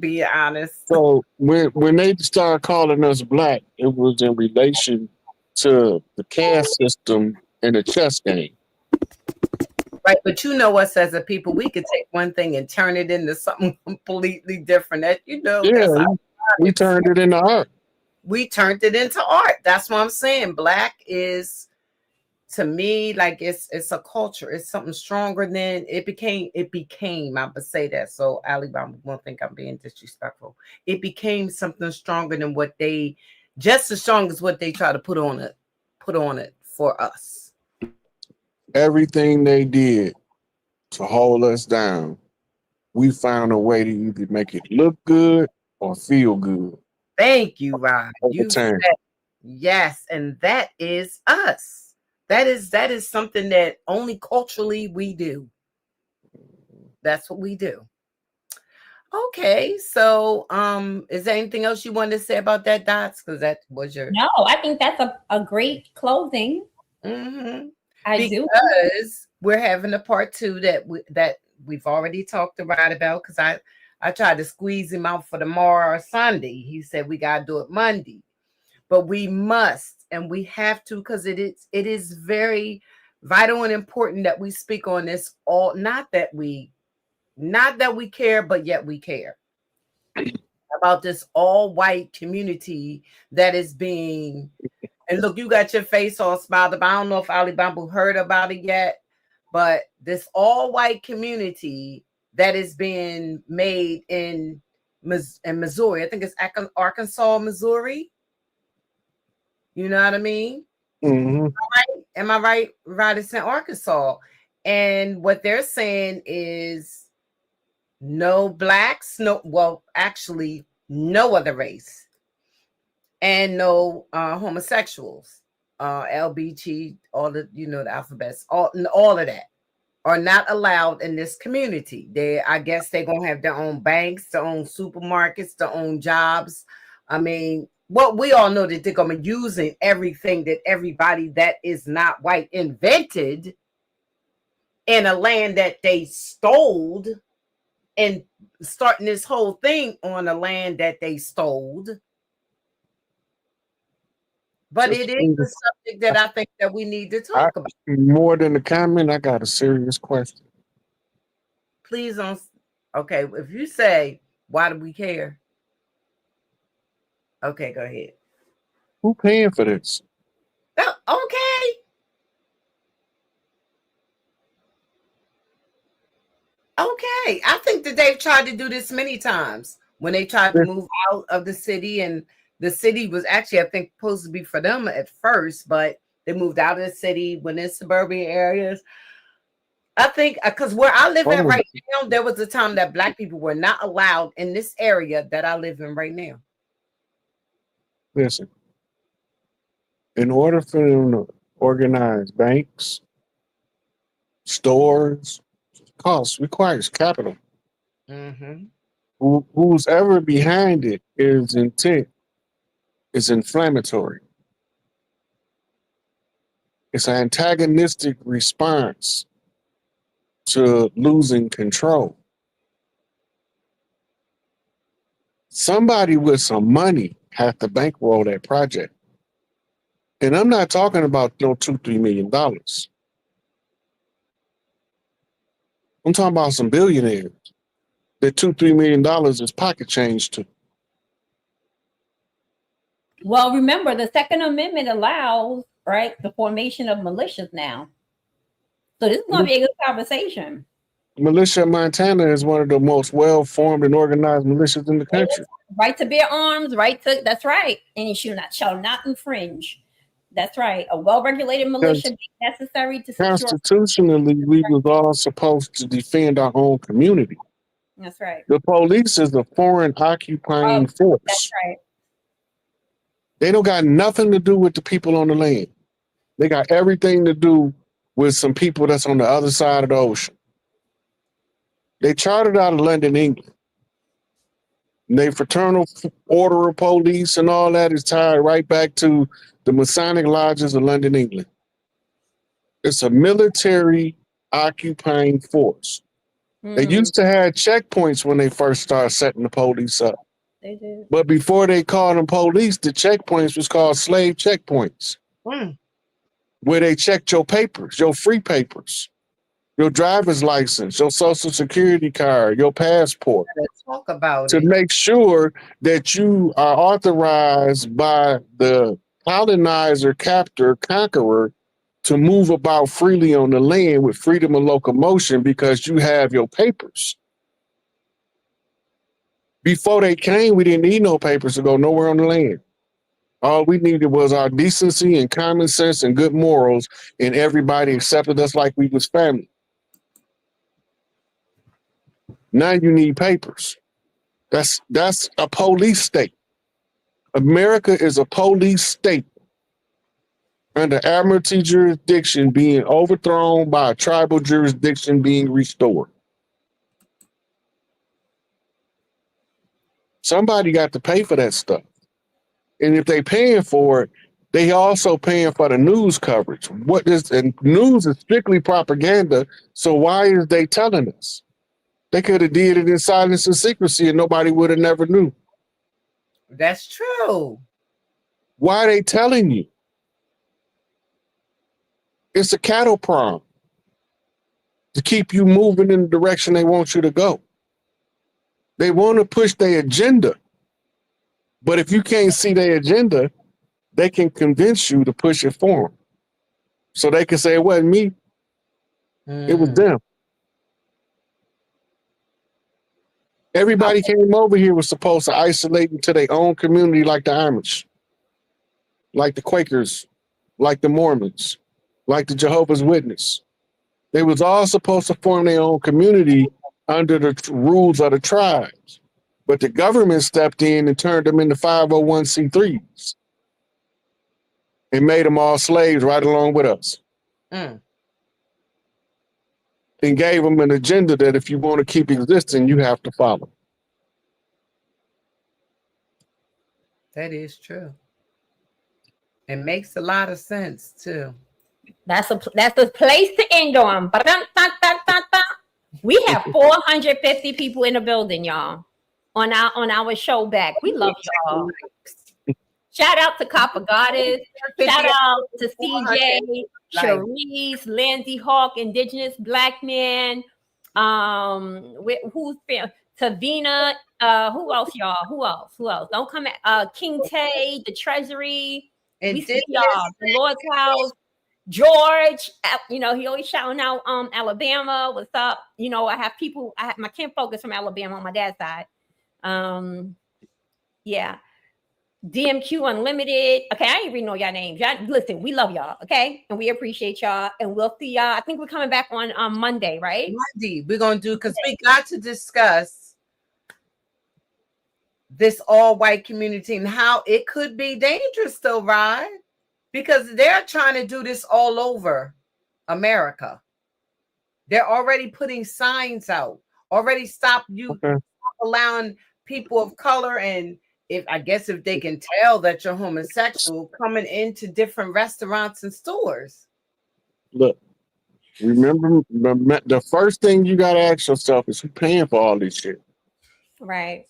Be honest. So when they started calling us black, it was in relation to the caste system and the chess game. Right, but you know us as a people, we could take one thing and turn it into something completely different. That we turned it into art. We turned it into art. That's what I'm saying. Black is, to me, like it's a culture. It's something stronger than it became. I would say that. So Alabama won't think I'm being disrespectful. It became something stronger than just as strong as what they try to put on it for us. Everything they did to hold us down, we found a way to either make it look good or feel good. Thank you, Rod. You said, yes, and that is us. That is something that only culturally we do. That's what we do. Okay, so is there anything else you wanted to say about that, Dots? Because that was your No, I think that's a great closing. Because we're having a part 2 that we've already talked about because I tried to squeeze him out for tomorrow or Sunday. He said we gotta do it Monday, but we must and we have to because it is very vital and important that we speak on this. Not that we care, but yet we care about this all white community that is being. And look, you got your face all smiled up. I don't know if Ali Bambu heard about it yet, but this all-white community that is being made in Missouri. I think it's Arkansas, Missouri. You know what I mean? Mm-hmm. Am I right? Right, it's in Arkansas. And what they're saying is no blacks, actually no other race. And no homosexuals, LBG, all the the alphabets, all of that are not allowed in this community. I guess they're gonna have their own banks, their own supermarkets, their own jobs. I mean, Well, we all know that they're going to be using everything that everybody that is not white invented in a land that they stole, and starting this whole thing on a land that they stole. But it is a subject that I think that we need to talk about. More than a comment, I got a serious question. Please don't. Okay, if you say, why do we care? Okay, go ahead. Who paying for this? Oh, okay. Okay. I think that they've tried to do this many times when they tried to move out of the city, and the city was actually, I think, supposed to be for them at first, but they moved out of the city when in suburban areas. I think because where I live at right now, there was a time that Black people were not allowed in this area that I live in right now. Listen, in order for them to organize banks, stores, costs requires capital. Mm-hmm. Who's ever behind it is intent, is inflammatory. It's an antagonistic response to losing control. Somebody with some money had to bankroll that project. And I'm not talking about no $2-3 million. I'm talking about some billionaires that $2-3 million is pocket change to. Well, remember, the Second Amendment allows, right, the formation of militias now. So this is going to be a good conversation. Militia Montana is one of the most well-formed and organized militias in the country. Right to bear arms, right to, that's right. And you shall not infringe. That's right. A well-regulated militia be necessary to secure. Constitutionally, we was all supposed to defend our own community. That's right. The police is a foreign occupying force. That's right. They don't got nothing to do with the people on the land. They got everything to do with some people that's on the other side of the ocean. They chartered out of London, England. And they fraternal order of police and all that is tied right back to the Masonic lodges of London, England. It's a military occupying force. They used to have checkpoints when they first started setting the police up. They did. But before they called them police, the checkpoints was called slave checkpoints. Where they checked your papers, your free papers, your driver's license, your social security card, your passport. Let's talk about to it. make sure that you are authorized by the colonizer, captor, conqueror to move about freely on the land with freedom of locomotion because you have your papers. Before they came, we didn't need no papers to go nowhere on the land. All we needed was our decency and common sense and good morals, and everybody accepted us like we was family. Now you need papers. That's a police state. America is a police state under admiralty jurisdiction being overthrown by a tribal jurisdiction being restored. Somebody got to pay for that stuff. And if they paying for it, they also paying for the news coverage. And news is strictly propaganda, so why is they telling us? They could have did it in silence and secrecy and nobody would have never knew. That's true. Why are they telling you? It's a cattle prod to keep you moving in the direction they want you to go. They want to push their agenda. But if you can't see their agenda, they can convince you to push it for them. So they can say it wasn't me. It was them. Everybody came over here was supposed to isolate into their own community like the Amish, like the Quakers, like the Mormons, like the Jehovah's Witness. They was all supposed to form their own community under the rules of the tribes. But the government stepped in and turned them into 501c3s and made them all slaves right along with us. And gave them an agenda that if you want to keep existing, you have to follow. That is true. It makes a lot of sense too. That's a place to end on. We have 450 people in the building, y'all. On our show back. We love y'all. Shout out to Copper Goddess. Shout out to CJ, Cherise, Lindsay Hawk, Indigenous Black Man. Who's been Tavina? Who else, y'all? Who else? Don't come at King Tay, the Treasury. We see y'all. The Lord's House. George, he always shouting out Alabama. What's up? I have people. My Camp Focus from Alabama on my dad's side. Yeah. DMQ Unlimited. Okay, I ain't reading all y'all names. Y'all, listen, we love y'all, okay? And we appreciate y'all. And we'll see y'all. I think we're coming back on Monday, right? Monday. We're going to do, because we got to discuss this all-white community and how it could be dangerous still, right? Because they're trying to do this all over America. They're already putting signs out. Already stop allowing people of color, and if they can tell that you're homosexual, coming into different restaurants and stores. Look, remember the first thing you got to ask yourself is who's paying for all this shit. Right.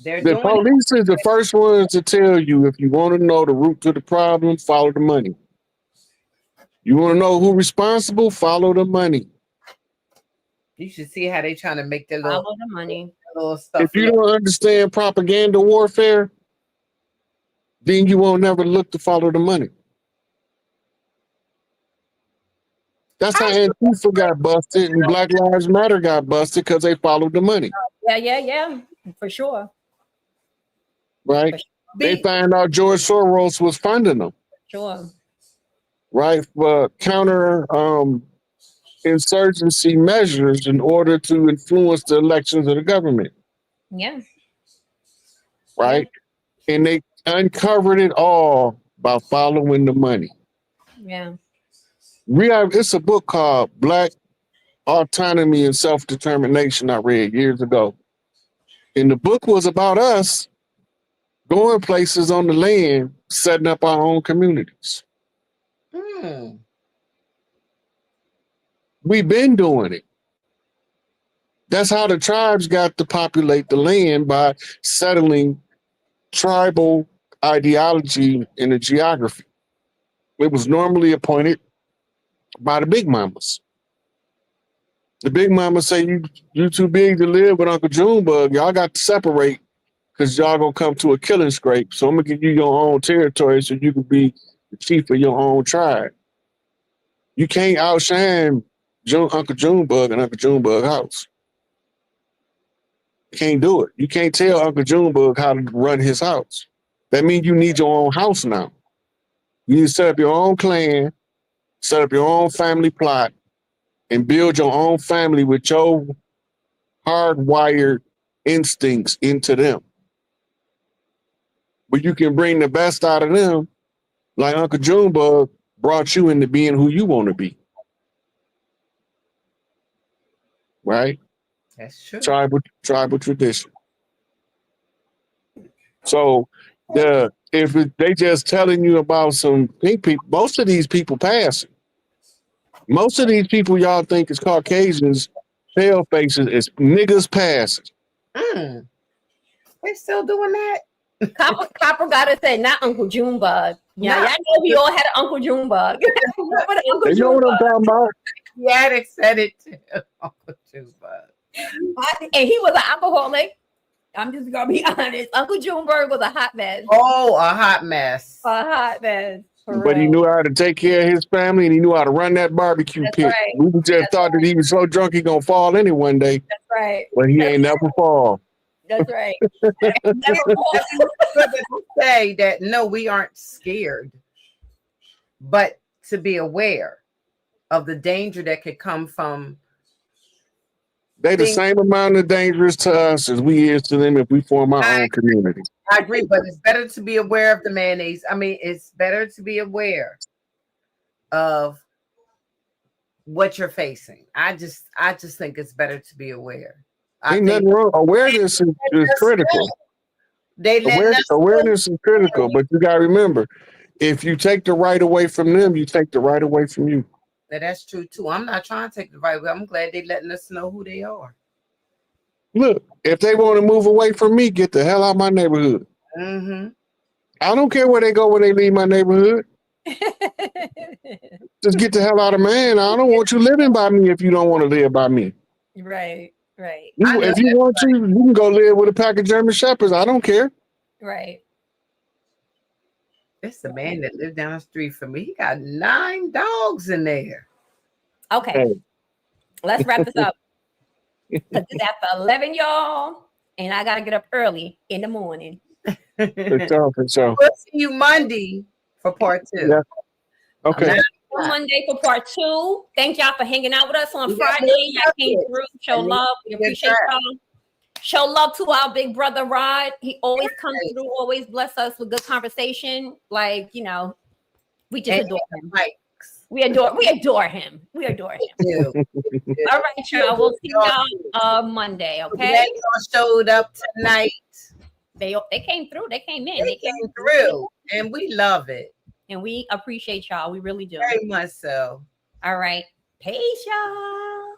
The police is the first ones to tell you, if you want to know the root to the problem, follow the money. You want to know who's responsible, follow the money. You should see how they trying to make their follow the money. Little stuff. If you don't understand propaganda warfare, then you won't never look to follow the money. That's how Antifa got busted and Black Lives Matter got busted, because they followed the money. Yeah, for sure. Right? For sure. They find out George Soros was funding them. Sure. Right? For counter insurgency measures in order to influence the elections of the government. Yeah. Right? Yeah. And they uncovered it all by following the money. Yeah. It's a book called Black Autonomy and Self-Determination I read years ago. And the book was about us going places on the land, setting up our own communities. We've been doing it. That's how the tribes got to populate the land, by settling tribal ideology in the geography. It was normally appointed by the big mamas. The big mamas say, you too big to live with Uncle Junebug. Y'all got to separate, because y'all gonna come to a killing scrape. So I'm gonna give you your own territory so you can be the chief of your own tribe. You can't outshine Uncle Junebug and Uncle Junebug house. Can't do it. You can't tell Uncle Junebug how to run his house. That means you need your own house now. You need to set up your own clan, set up your own family plot, and build your own family with your hardwired instincts into them. But you can bring the best out of them, like Uncle Junebug brought you into being who you want to be. Right? That's true. Tribal tradition. So if they just telling you about some pink people, most of these people passing. Most of these people y'all think is Caucasians, pale faces, is niggas passing. They still doing that? Copper gotta say, not Uncle Junebug. Yeah, y'all know we all had an Uncle Junebug. They know what I'm talking about. Yeah, they said it too. Uncle Junebug. And he was an alcoholic. I'm just gonna be honest. Uncle Junebug was a hot mess. Oh, a hot mess. A hot mess. But he knew how to take care of his family, and he knew how to run that barbecue pit. Right. We just thought that he was so drunk he gonna fall any one day. That's right. But he ain't never fall. That's right. Say that no, we aren't scared, but to be aware of the danger that could come from. They the same amount of dangerous to us as we is to them if we form our own community. I agree, but it's better to be aware of the mayonnaise. I mean, it's better to be aware of what you're facing. I just think it's better to be aware. Ain't nothing wrong. Awareness is critical. They letting us Awareness is critical, but you gotta remember, if you take the right away from them, you take the right away from you. Now, that's true too. I'm not trying to take the right way. I'm glad they letting us know who they are. Look, if they want to move away from me, get the hell out of my neighborhood. Mm-hmm. I don't care where they go when they leave my neighborhood. Just get the hell out of mine. I don't want you living by me if you don't want to live by me. Right, right. If you want to, you can go live with a pack of German Shepherds. I don't care. Right. It's the man that lived down the street from me. He got 9 dogs in there. Okay. Hey. Let's wrap this up. Because it's after 11, y'all. And I got to get up early in the morning. For sure. We'll see you Monday for part 2. Yeah. Okay. Monday for part 2. Thank y'all for hanging out with us on Friday. Y'all came through. Show love. We appreciate y'all. Show love to our big brother Rod. He always comes through, always bless us with good conversation. Like, you know, we just adore him. We adore him. We adore him. Yeah. All right, y'all. We'll see y'all Monday. Okay. They showed up tonight. They came through. They came in. They came through, and we love it. And we appreciate y'all. We really do. Very much so. All right. Peace, y'all.